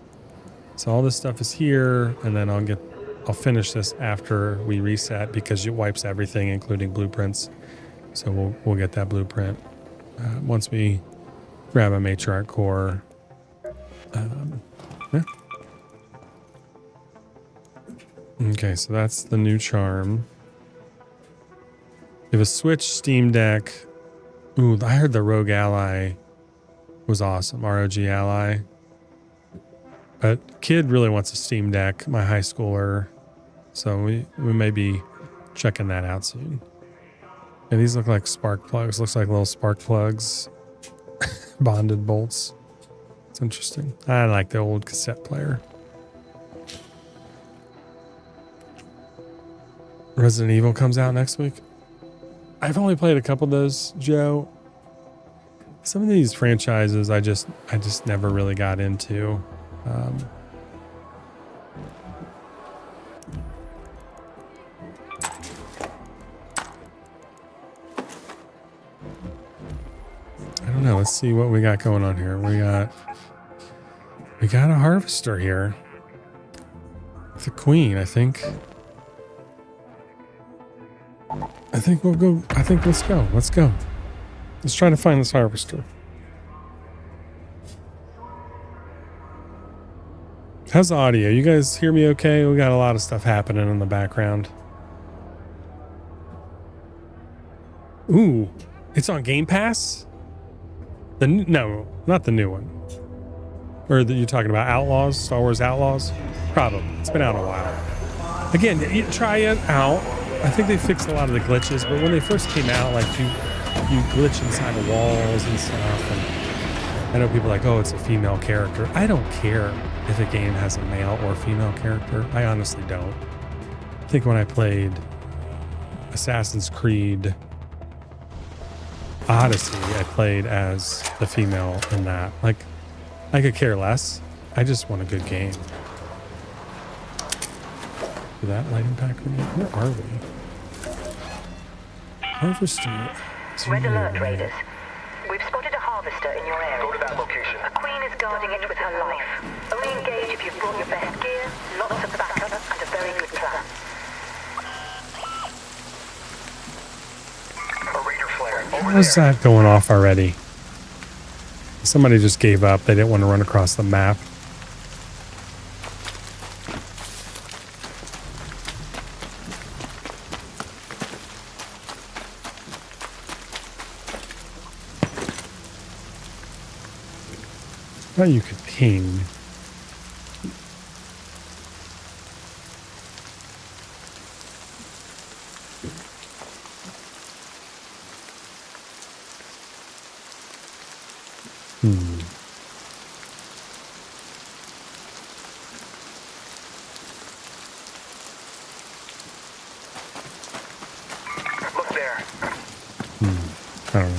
So all this stuff is here, and then I'll finish this after we reset because it wipes everything, including blueprints. So we'll get that blueprint once we grab a matriarch core. Yeah. Okay, so that's the new charm. We have a Switch Steam Deck. Ooh, I heard the Rogue Ally was awesome. ROG Ally. But kid really wants a Steam Deck, my high schooler. So we may be checking that out soon. And these look like spark plugs. Looks like little spark plugs. Bonded bolts. It's interesting. I like the old cassette player. Resident Evil comes out next week. I've only played a couple of those, Joe. Some of these franchises I just never really got into. I don't know. Let's see what we got going on here. We got a harvester here. The queen, I think. We'll go. Let's go. Let's try to find this harvester. How's the audio? You guys hear me okay? We got a lot of stuff happening in the background. Ooh, it's on Game Pass? No, not the new one. Or you're talking about Outlaws? Star Wars Outlaws? Probably. It's been out a while. Again, try it out. I think they fixed a lot of the glitches, but when they first came out, like you glitch inside of walls and stuff. And I know people are like, oh, it's a female character. I don't care if a game has a male or female character. I honestly don't. I think when I played Assassin's Creed Odyssey, I played as the female in that. Like, I could care less. I just want a good game. That lighting pack for me? Where are we? Harvester. Red alert, raiders. We've spotted a harvester in your area. Go to that location. A queen is guarding it with her life. Only engage if you've brought your best gear, lots of backup, and a very good plan. A raider flare. How's that going off already? Somebody just gave up. They didn't want to run across the map. I thought you could ping. Look there. I don't know.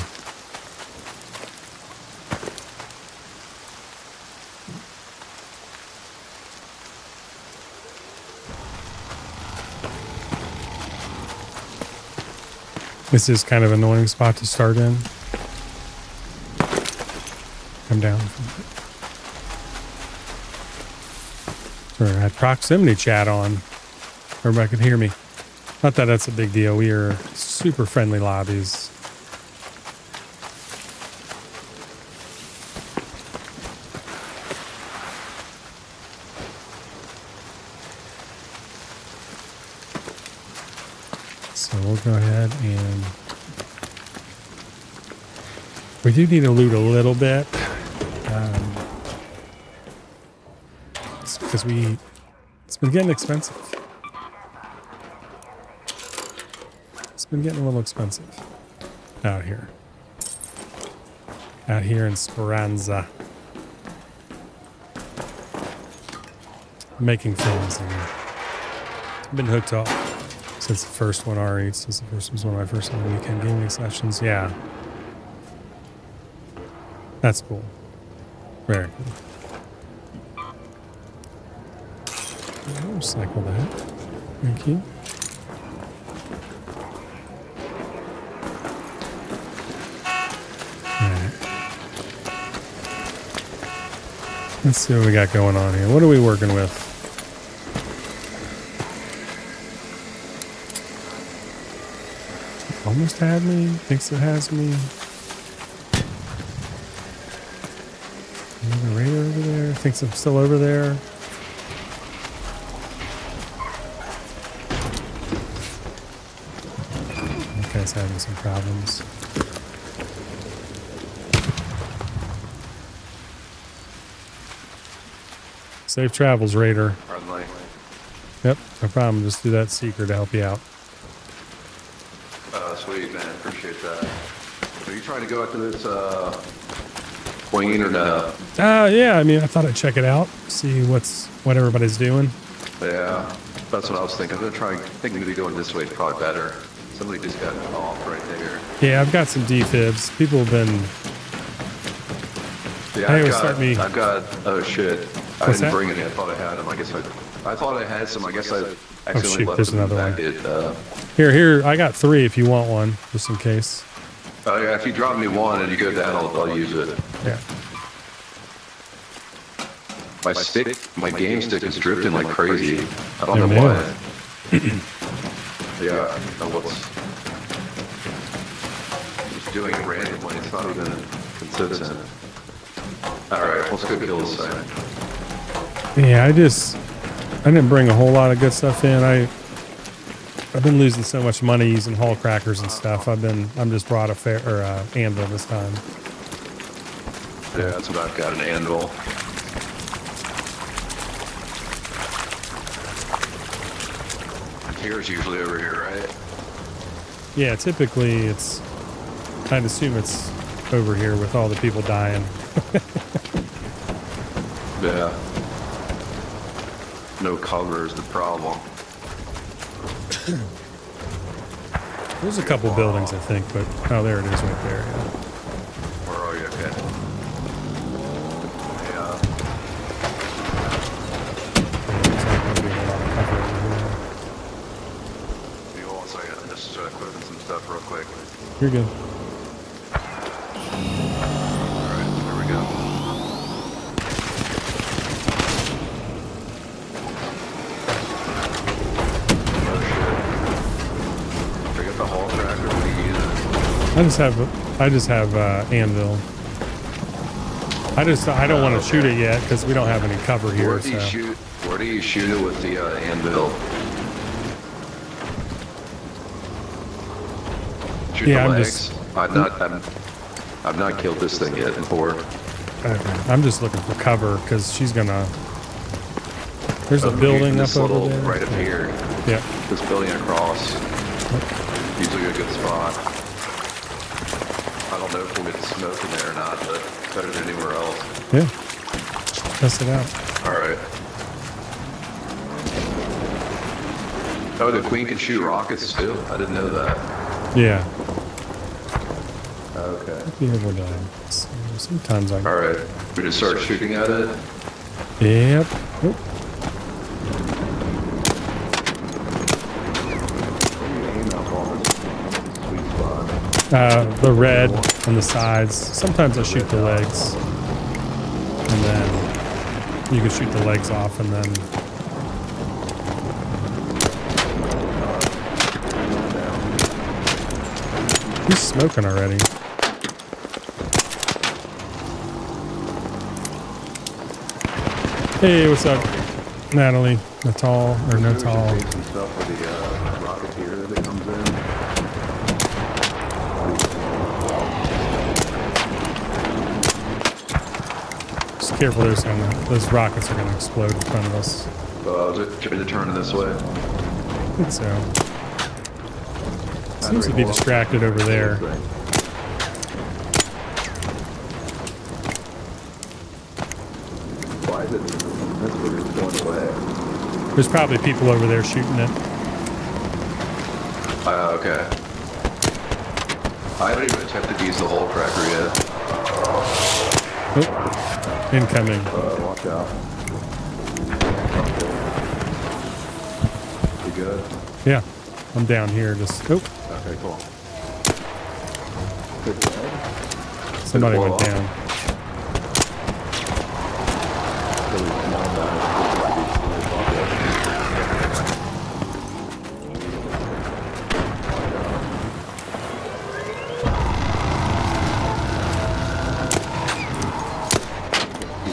This is kind of an annoying spot to start in. Come down. Sorry, I had proximity chat on. Everybody could hear me. Not that that's a big deal. We are super friendly lobbies. So we'll go ahead and we do need to loot a little bit. It's because it's been getting expensive. It's been getting a little expensive out here. Out here in Speranza. Making things. And I've been hooked up since the first one already. Since the first was one of my first weekend gaming sessions. Yeah. That's cool. Very cool. I'll recycle that. Thank you. Alright. Let's see what we got going on here. What are we working with? Almost had me. Thinks it has me. Another raider over there. Thinks I'm still over there. That guy's having some problems. Safe travels, Raider. Friendly. Yep, no problem. Just do that seeker to help you out. Sweet, man. Appreciate that. Are you trying to go after this queen or no? Yeah, I mean, I thought I'd check it out, see what everybody's doing. Yeah, that's what I was thinking. I'm gonna think maybe going this way is probably better. Somebody just got off right there. Yeah, I've got some defibs. People have been. Yeah, Hey, what's up, me? I've got. Oh shit! I What's didn't that? bring any. I thought I had them. I guess I thought I had some. I guess I accidentally shoot, left there's them another back one. at. Here, I got 3 if you want one, just in case. Oh yeah, if you drop me one and you go down, I'll use it. Yeah. My game stick is drifting like crazy. I don't Oh, know no. why. Yeah, I was just doing it randomly. It's not even consistent. All right, let's go kill this thing. Yeah, I didn't bring a whole lot of good stuff in. I've been losing so much money using hull crackers and stuff. I'm just brought a anvil this time. Yeah, that's what I've got, an anvil. Here's usually over here, right? Yeah, typically I'd assume it's over here with all the people dying. Yeah. No cover is the problem. There's a couple buildings, I think, but oh, there it is right there. Yeah. Where are you? Okay. Yeah. Looks like there'll be a lot of cover over Give me 1 second. I'm just equipping some stuff real quick. here. You're good. Alright, there we go. Oh shit. Forget the hall tracker. What are you using? I just have anvil. I don't want to shoot it yet because we don't have any cover here. Where do you shoot it with the anvil? Shoot Yeah, the I'm legs? just- I've not killed this thing yet before. I'm just looking for cover because she's gonna. There's a building up this over little, there. right up here. Yeah. This building across. Usually a good spot. I don't know if we'll get the smoke in there or not, but better than anywhere else. Yeah. Test it out. Alright. Oh, the queen can shoot rockets too? I didn't know that. Yeah. Okay. Be able to. So sometimes I. Alright. We just start shooting at it. Yep. Oop. Sweet spot. The red on the sides. Sometimes I shoot the legs, and then you can shoot the legs off, and then he's smoking already. Hey, what's up, Natalie? No tall or no tall. Some stuff for the Rocketeer that comes in. Just careful, those rockets are gonna explode in front of us. Is it should be turning this way? I think so. Seems to be distracted over there. Why is it? That's where it's going away. There's probably people over there shooting it. Okay. I haven't even attempted to use the hole cracker yet. Oh, incoming. Watch out. You good? Yeah, I'm down here. Just oh, Okay, cool. somebody went down. Really small guys.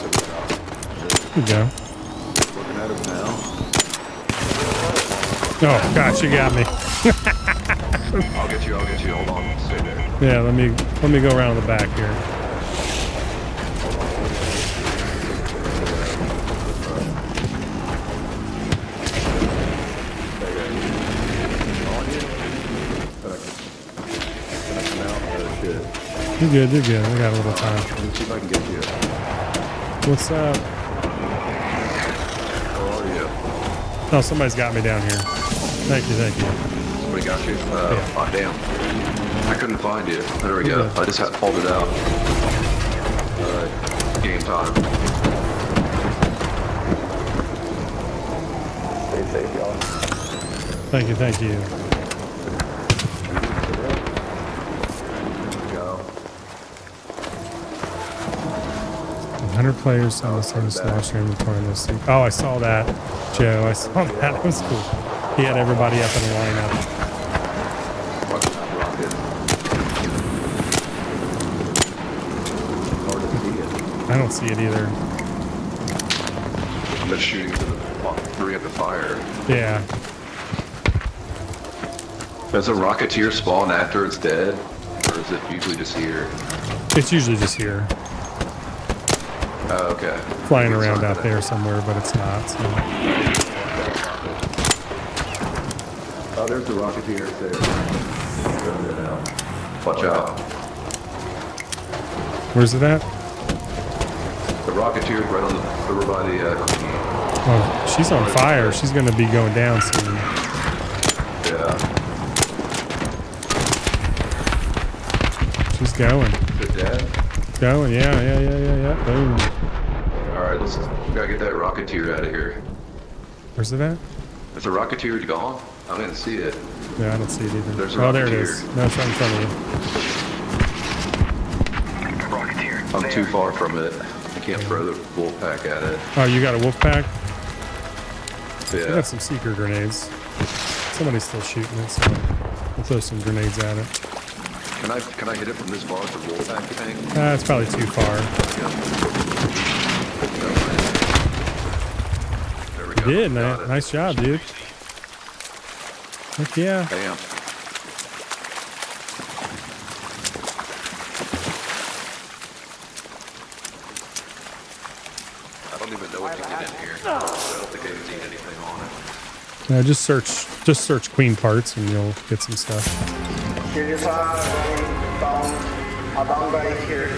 There you go. Looking at us now. Oh gosh, you got me. I'll get you. Hold on. Stay there. Yeah, let me go around the back here. You're good. I got a little time. Let me see if I can get you. What's up? Where are you? Oh, somebody's got me down here. Thank you. Somebody got you? Yeah. Oh, damn. I couldn't find you. There we go. Okay. I just had pulled it out. Alright. Game time. Stay safe, y'all. Thank you. Go. 100 players on the same slash inventory in this seat. Oh, I saw that, Joe. I saw that. That was cool. He had everybody up in a lineup. Watch that rocket. Hard to see it. I don't see it either. I'm just shooting to the three at the fire. Yeah. Does a Rocketeer spawn after it's dead? Or is it usually just here? It's usually just here. Oh, okay. Flying It's around not out that. there somewhere, but it's not. So. Oh, there's the Rocketeer there. Watch out. Where's it at? The Rocketeer right on the over by the Oh, she's on fire. She's going to be going down soon. yeah. She's going. Is it dead? Going, yeah. Boom. Alright, we gotta get that Rocketeer out of here. Where's it at? Is the Rocketeer gone? I didn't see it. Yeah, I don't see it either. There's a Oh, there it Rocketeer. is. No, it's right in front of you. Rocketeer. I'm there. too far from it. I can't throw the wolf pack at it. Oh, you got a wolf pack? I Yeah. got some seeker grenades. Somebody's still shooting it, so I'll throw some grenades at it. Can I hit it from this bar with the wolf pack thing? It's probably too far. There we You go. did, Got man. it. Nice job, dude. Heck yeah. Damn. I don't even know what to get in here. I don't think I've seen anything on it. Just search queen parts and you'll get some stuff. Here's your side, down right here.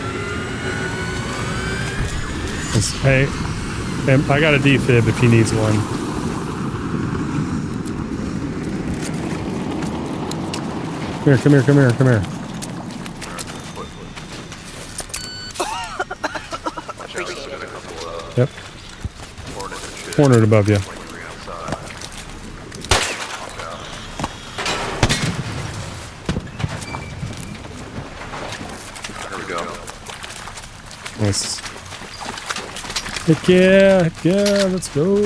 Hey, I got a defib if he needs one. Come here. Yep. Cornered above you. There we go. Nice. Heck yeah, let's go.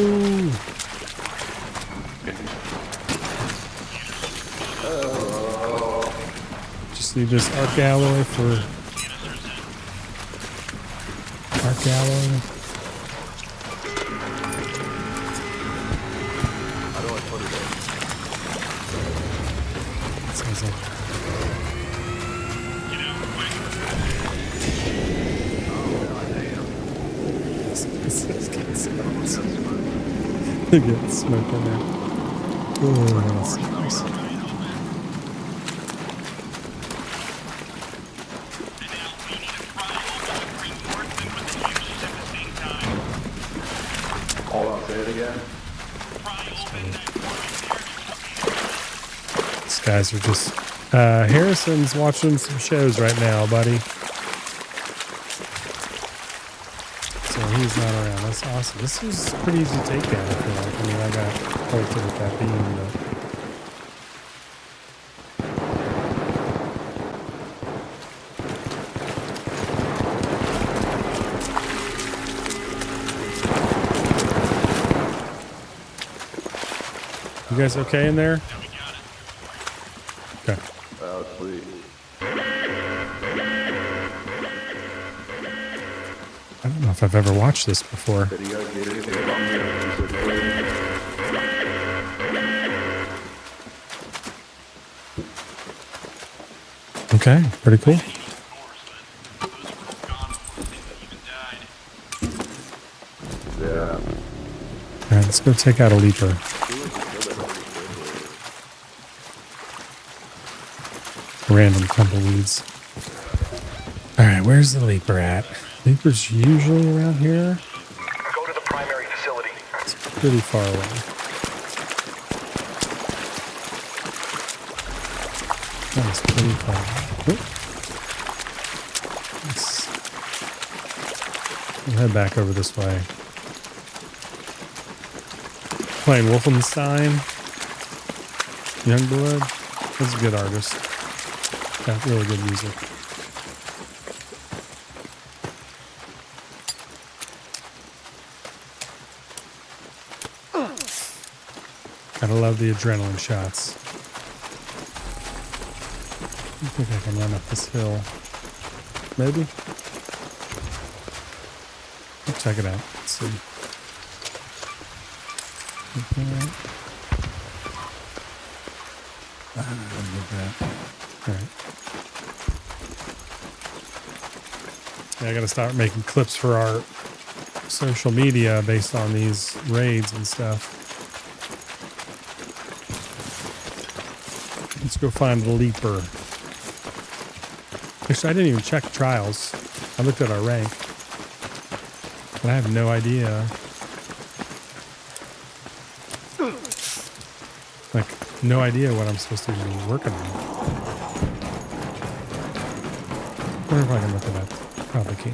Just need this arc alloy for arc alloy. Get smoke in there. Oh, that's nice. Hold on, say it again. These guys are just. Harrison's watching some shows right now, buddy. So he's not around. That's awesome. This is pretty easy to take down, I feel like. I mean, I got bolted with that beam, but. You guys okay in there? Okay. Oh, sweet. I don't know if I've ever watched this before. Did you guys get anything from me specifically? Okay, pretty cool. Yeah. All right, let's go take out a leaper. Random tumbleweeds. All right, where's the leaper at? Leaper's usually around here. Go to the primary facility. It's pretty far away. That's pretty far away. We'll head back over this way. Playing Wolfenstein. Youngblood. That's a good artist. Got really good music. Gotta love the adrenaline shots. I think I can run up this hill. Maybe? Let's check it out. Let's see. Okay. Alright. Yeah, I gotta start making clips for our social media based on these raids and stuff. Let's go find the leaper. Actually, I didn't even check trials. I looked at our rank. But I have no idea. Like, no idea what I'm supposed to be working on. I wonder if I can look it up. Probably can.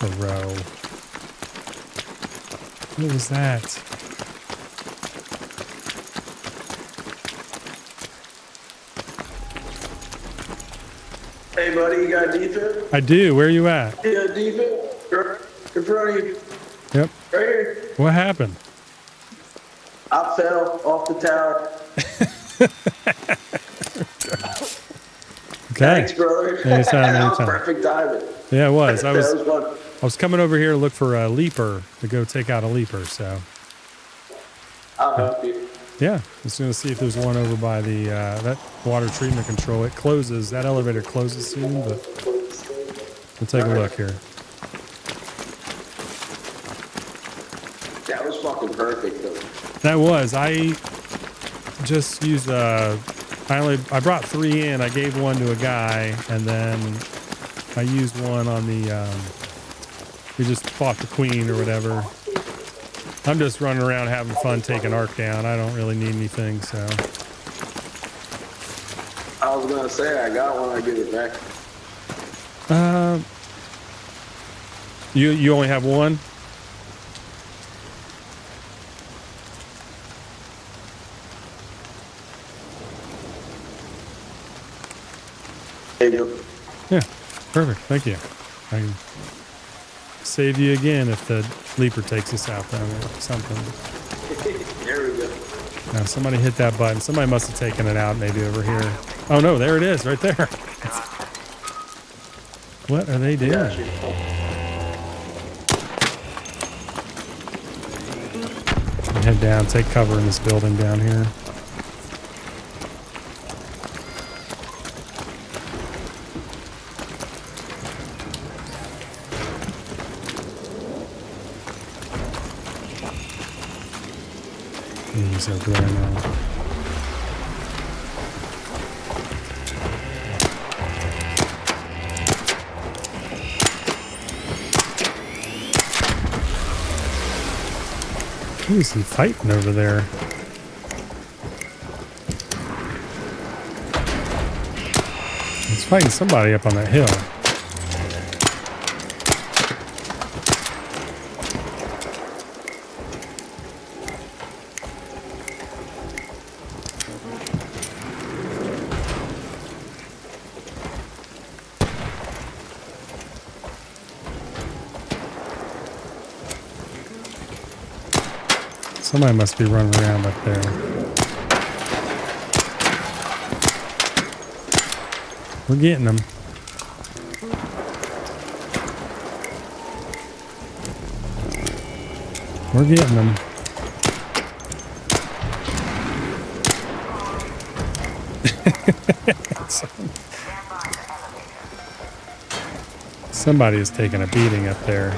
A row. What was that? Hey, buddy, you got defense? I do. Where are you at? Yeah, defense. In front of you. Yep. Right here. What happened? I fell off the tower. Okay. Thanks, brother. Anytime, That was anytime. perfect timing. Yeah, it was. I That was was fun. I was coming over here to look for a leaper to go take out a leaper. So I'll help you. yeah, just gonna see if there's one over by the that water treatment control. It closes. That elevator closes soon, but we'll take a look here. That was fucking perfect, though. That was. I just used I brought 3 in. I gave one to a guy, and then I used one on the. We just fought the queen or whatever. I'm just running around having fun taking Ark down. I don't really need anything, so. I was gonna say I got one. I give it back. You only have one? There you go. Yeah, perfect. Thank you. I can save you again if the leaper takes us out then or something. There we go. Now somebody hit that button. Somebody must have taken it out maybe over here. Oh no, there it is right there. What are they doing? Got you. head down, take cover in this building down here. He's over there now. Ooh, some fighting over there. He's fighting somebody up on that hill. Somebody must be running around up there. We're getting them. We're getting them. Somebody is taking a beating up there.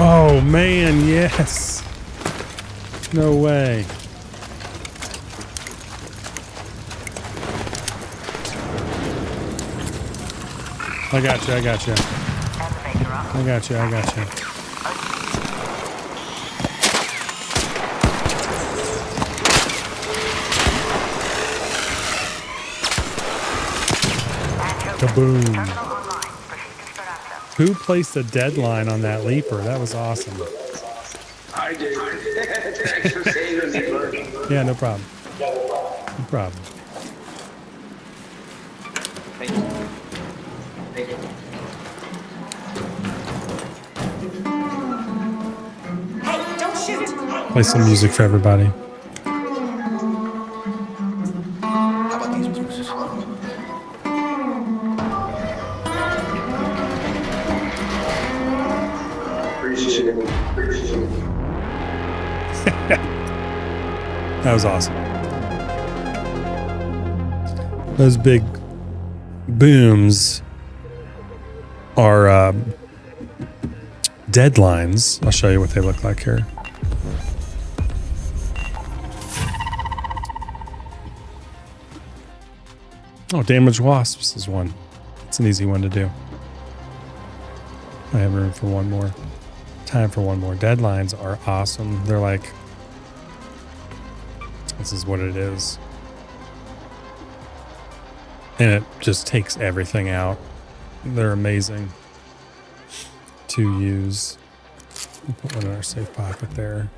Oh man, yes. No way. I got you, I got you. I got you, I got you. Kaboom. Who placed a deadline on that leaper? That was awesome. I did. Thanks for saving me, bud. Yeah, no problem. No problem. Thank you. Thank you. Hey, don't shoot! Play some music for everybody. How about these bruises? Appreciate it. Appreciate it. That was awesome. Those big booms are deadlines. I'll show you what they look like here. Oh, damaged wasps is one. It's an easy one to do. I have room for one more. Time for one more. Deadlines are awesome. They're like, this is what it is. And it just takes everything out. They're amazing to use. We'll put one in our safe pocket there.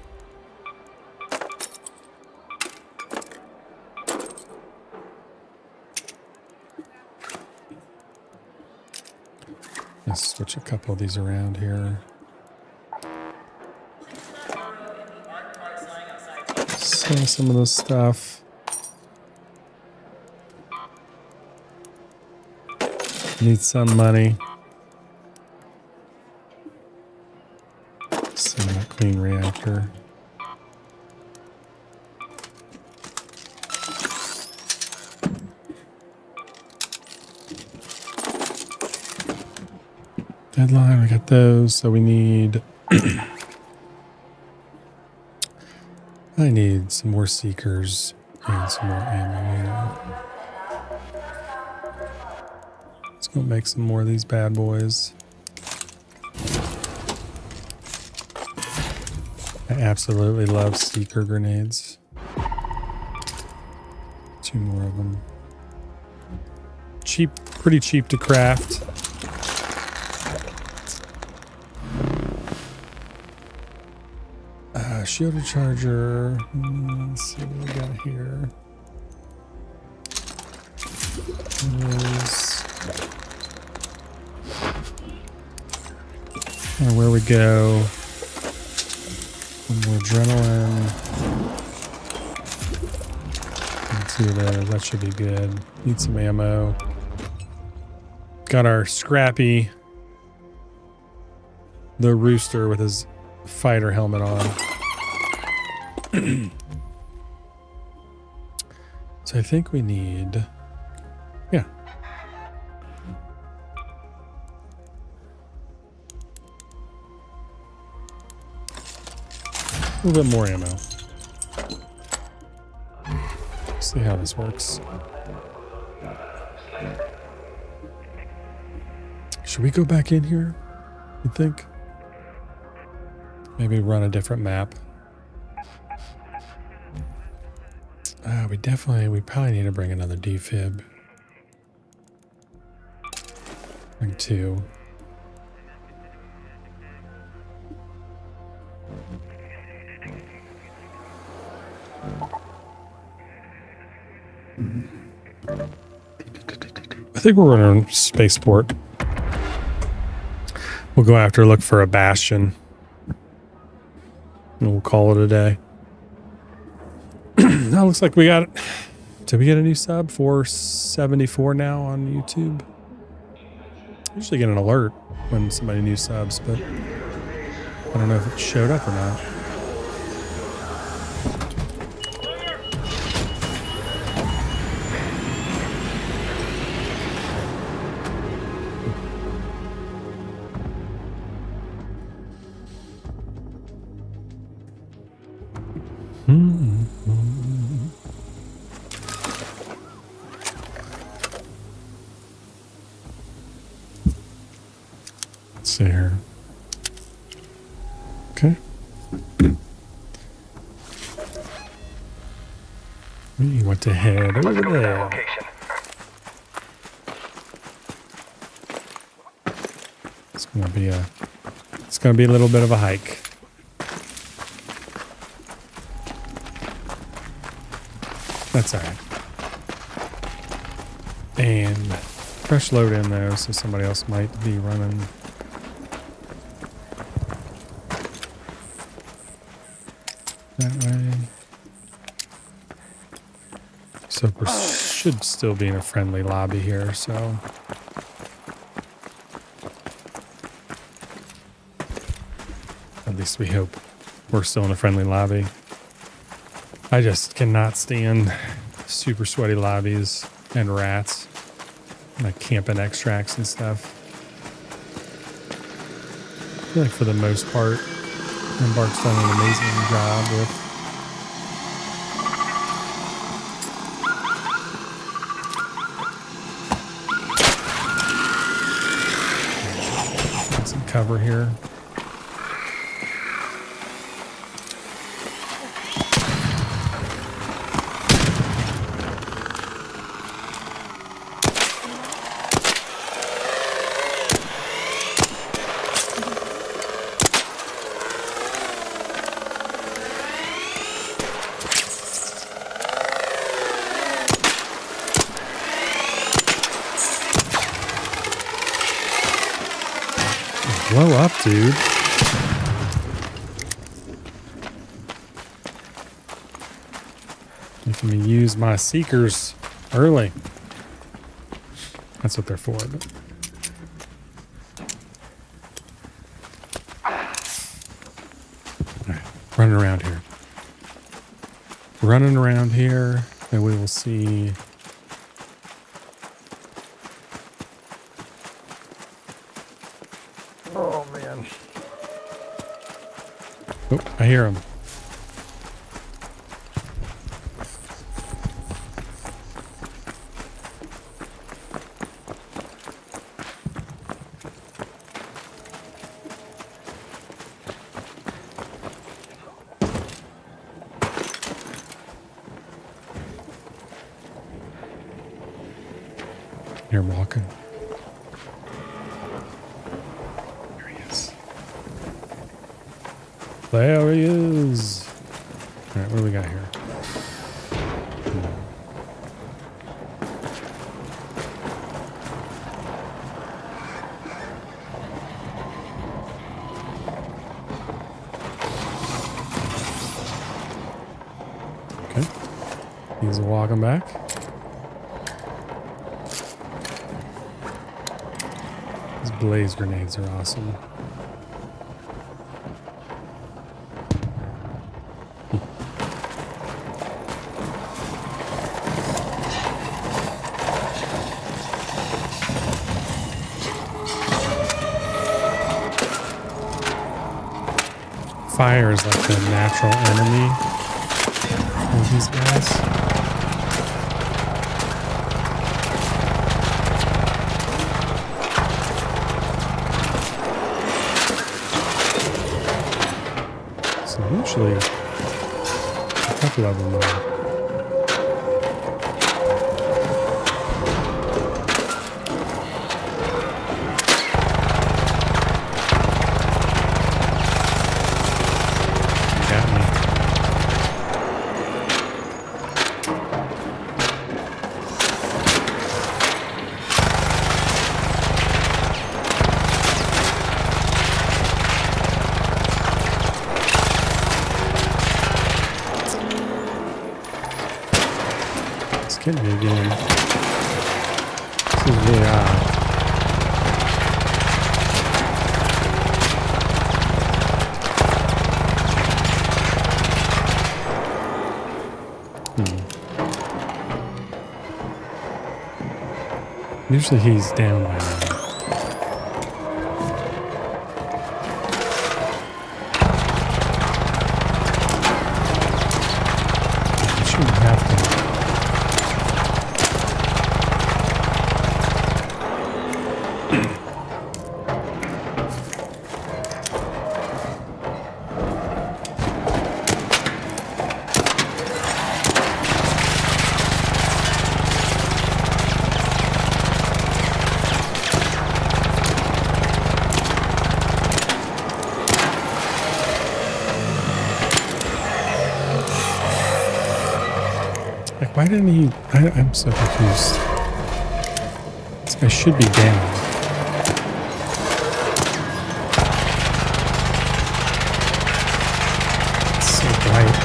Let's switch a couple of these around here. Sell some of this stuff. Need some money. Sell that clean reactor. Deadline, we got those. So we need I need some more seekers and some more ammo here. Let's go make some more of these bad boys. I absolutely love seeker grenades. 2 more of them. Cheap, pretty cheap to craft. Shielded charger. Let's see what we got here. Where we go. One more adrenaline. And see what it is. That should be good. Need some ammo. Got our Scrappy, the rooster with his fighter helmet on. So I think we need, yeah. A little bit more ammo. See how this works. Should we go back in here? You think? Maybe run a different map. We probably need to bring another defib. Bring 2. I think we're running spaceport. We'll go after, look for a bastion. And we'll call it a day. Now looks like we got it. Did we get a new sub? 474 now on YouTube. I usually get an alert when somebody new subs, but I don't know if it showed up or not. Let's see here. Okay. We want to head over Let's go to that there. location. It's gonna be a little bit of a hike. That's all right. And fresh load in though, so somebody else might be running. That way. So we should still be in a friendly lobby here, so. At least we hope we're still in a friendly lobby. I just cannot stand super sweaty lobbies and rats. Like camping extracts and stuff. I feel like for the most part, Embark's done an amazing job with got some cover here. Blow up, dude. Making me use my seekers early. That's what they're for. But. All right, running around here. Running around here, and we will see. Oh, man. Oh, I hear him. Here, I'm walking. There he is. All right, what do we got here? Okay. He's walking back. These blaze grenades are awesome. Fire is like the natural enemy of these guys. So usually a couple of them are. Got me. It's getting me again. This is really odd. Usually he's down by now. I shouldn't have to. Like, why didn't he? I'm so confused. This guy should be down. It's so bright.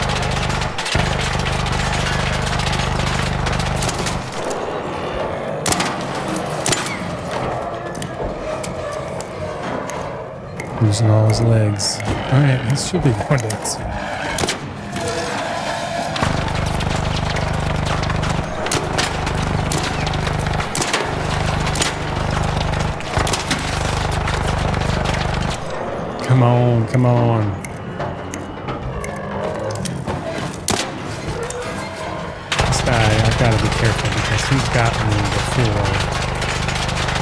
Losing all his legs. Alright, he should be going dead soon. Come on, come on. This guy, I gotta be careful because he's gotten me before.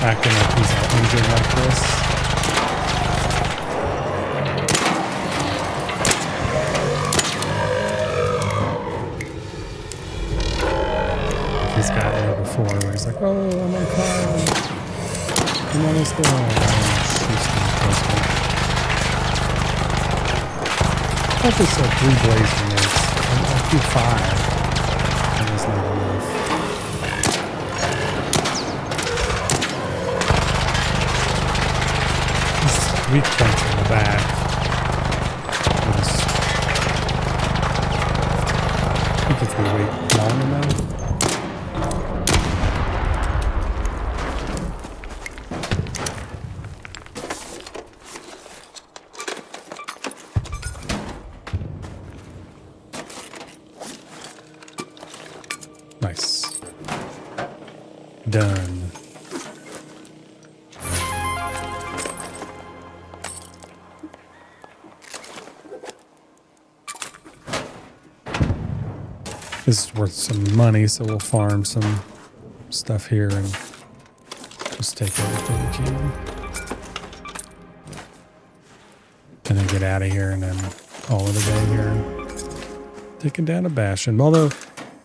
Acting like he's all injured like this. He's gotten me before where he's like, oh, I'm on fire. I'm almost done. I thought this like 3 blaze grenades. I'll do 5. And it's not enough. This weak points in the back. I think if we wait long enough. Nice. Done. This is worth some money, so we'll farm some stuff here and just take everything we can. And then get out of here and then call it a day here. Taking down a bastion. Although,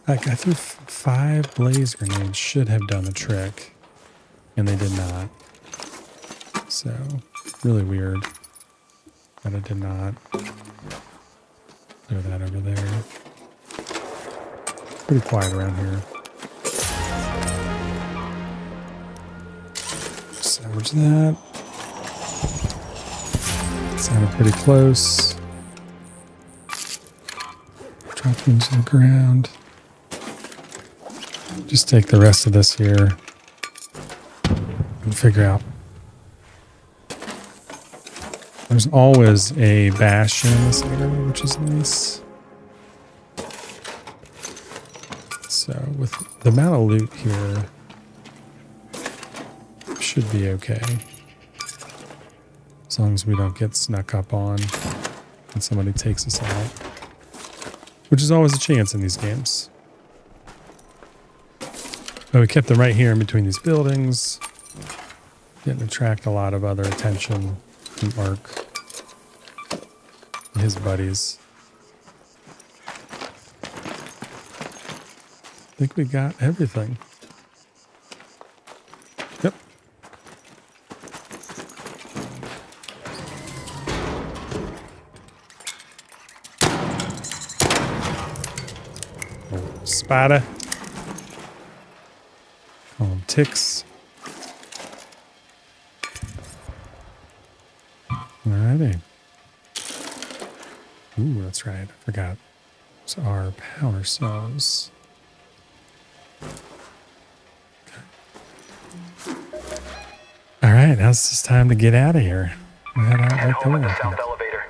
like, I threw 5 blaze grenades should have done the trick. And they did not. So, really weird that it did not. Throw that over there. Pretty quiet around here. Salvage that. Sounded pretty close. Drop them to the ground. just take the rest of this here and figure out. There's always a bastion in this area, which is nice. So with the amount of loot here, should be okay. As long as we don't get snuck up on and somebody takes us out. Which is always a chance in these games. But we kept them right here in between these buildings. Didn't attract a lot of other attention from Ark and his buddies. I think we got everything. Yep. Oh, spider. Call them ticks. Alrighty. Ooh, that's right. I forgot. It's our power cells. All right, now it's just time to get out of here. We'll head out right Home at the there. south elevator.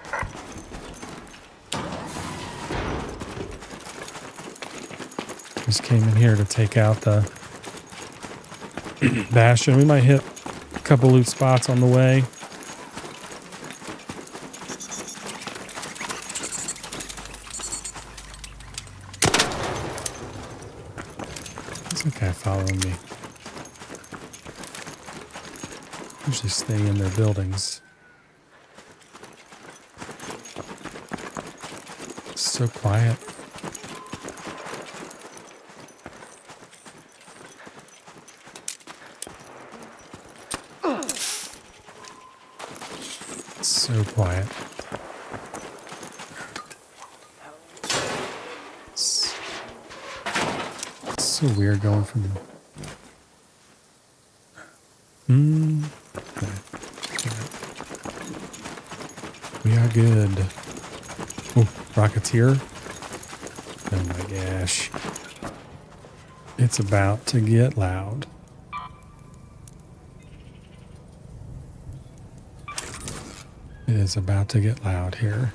Just came in here to take out the bastion. We might hit a couple loot spots on the way. It's okay following me. Usually stay in their buildings. It's so quiet. It's so quiet. It's so weird going from okay. We are good. Oh, Rocketeer. Oh my gosh. It's about to get loud. It is about to get loud here.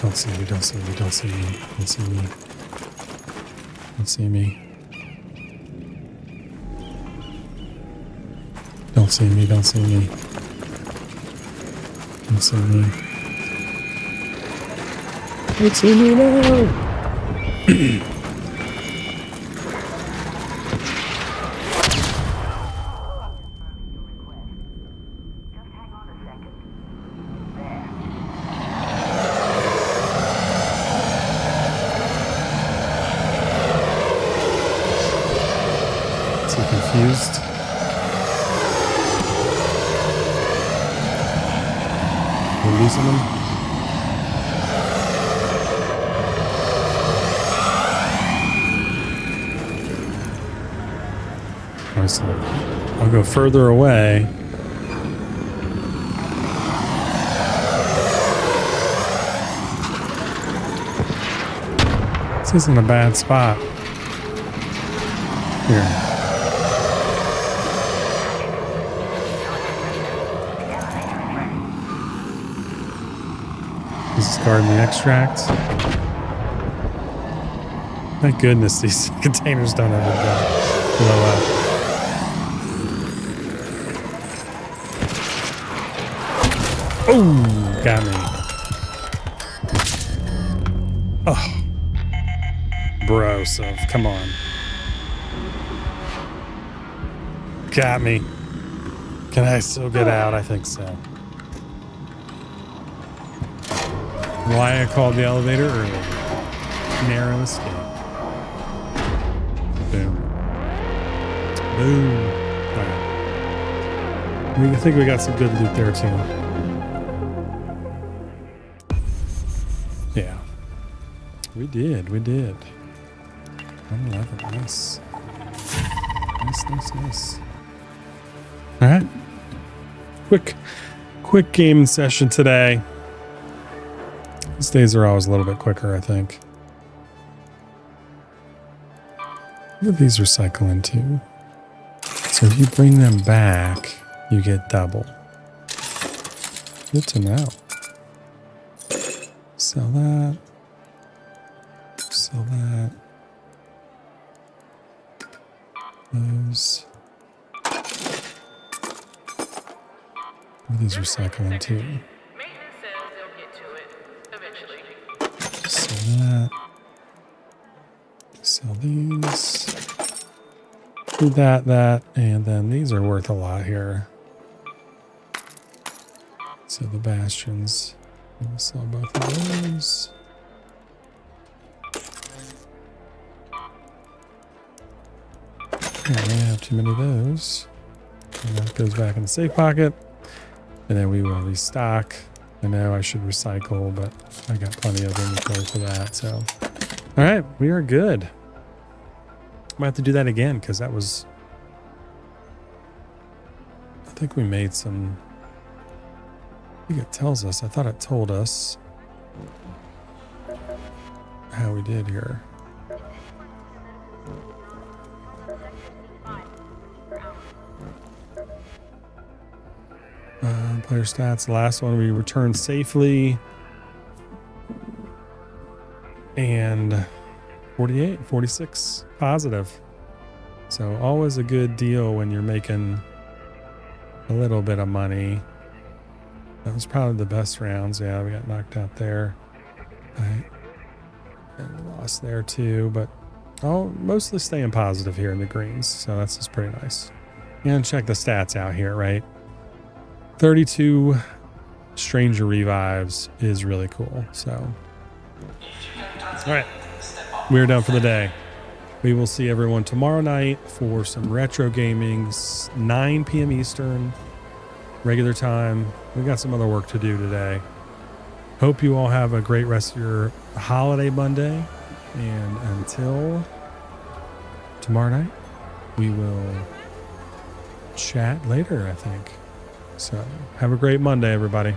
Don't see me, don't see me, don't see me, don't see me. Don't see me. Don't see me, don't see me. Don't see me. Don't see me now! Is he confused? We're losing him? So I'll go further away. This isn't a bad spot. Here. This is guarding the extract. Thank goodness these containers don't ever blow up. Oh, got me. Oh. Bro, so come on. Got me. Can I still get out? I think so. Why I called the elevator earlier. Narrow escape. Boom. Boom. All right. I think we got some good loot there too. Yeah. We did. 111. Nice. Nice. All right. Quick game session today. These days are always a little bit quicker, I think. What do these recycle into? So if you bring them back, you get double. Good to know. Sell that. Sell that. Those. What do these recycle into? Maintenance says they'll get to it eventually. Sell that. Sell these. Do that, and then these are worth a lot here. So the bastions. We'll sell both of those. I have too many of those. And that goes back in the safe pocket. And then we will restock. I know I should recycle, but I got plenty of inventory for that. So, all right, we are good. Might have to do that again because that was. I think we made some. I think it tells us. I thought it told us how we did here. Player stats. The last one we returned safely. And 48, 46 positive. So always a good deal when you're making a little bit of money. That was probably the best rounds. Yeah, we got knocked out there. Right. And we lost there too, but mostly staying positive here in the greens. So that's just pretty nice. And check the stats out here, right? 32 stranger revives is really cool. So, all right, we're done for the day. We will see everyone tomorrow night for some retro gaming, 9 p.m. Eastern, regular time. We got some other work to do today. Hope you all have a great rest of your holiday Monday. And until tomorrow night, we will chat later, I think. So have a great Monday, everybody.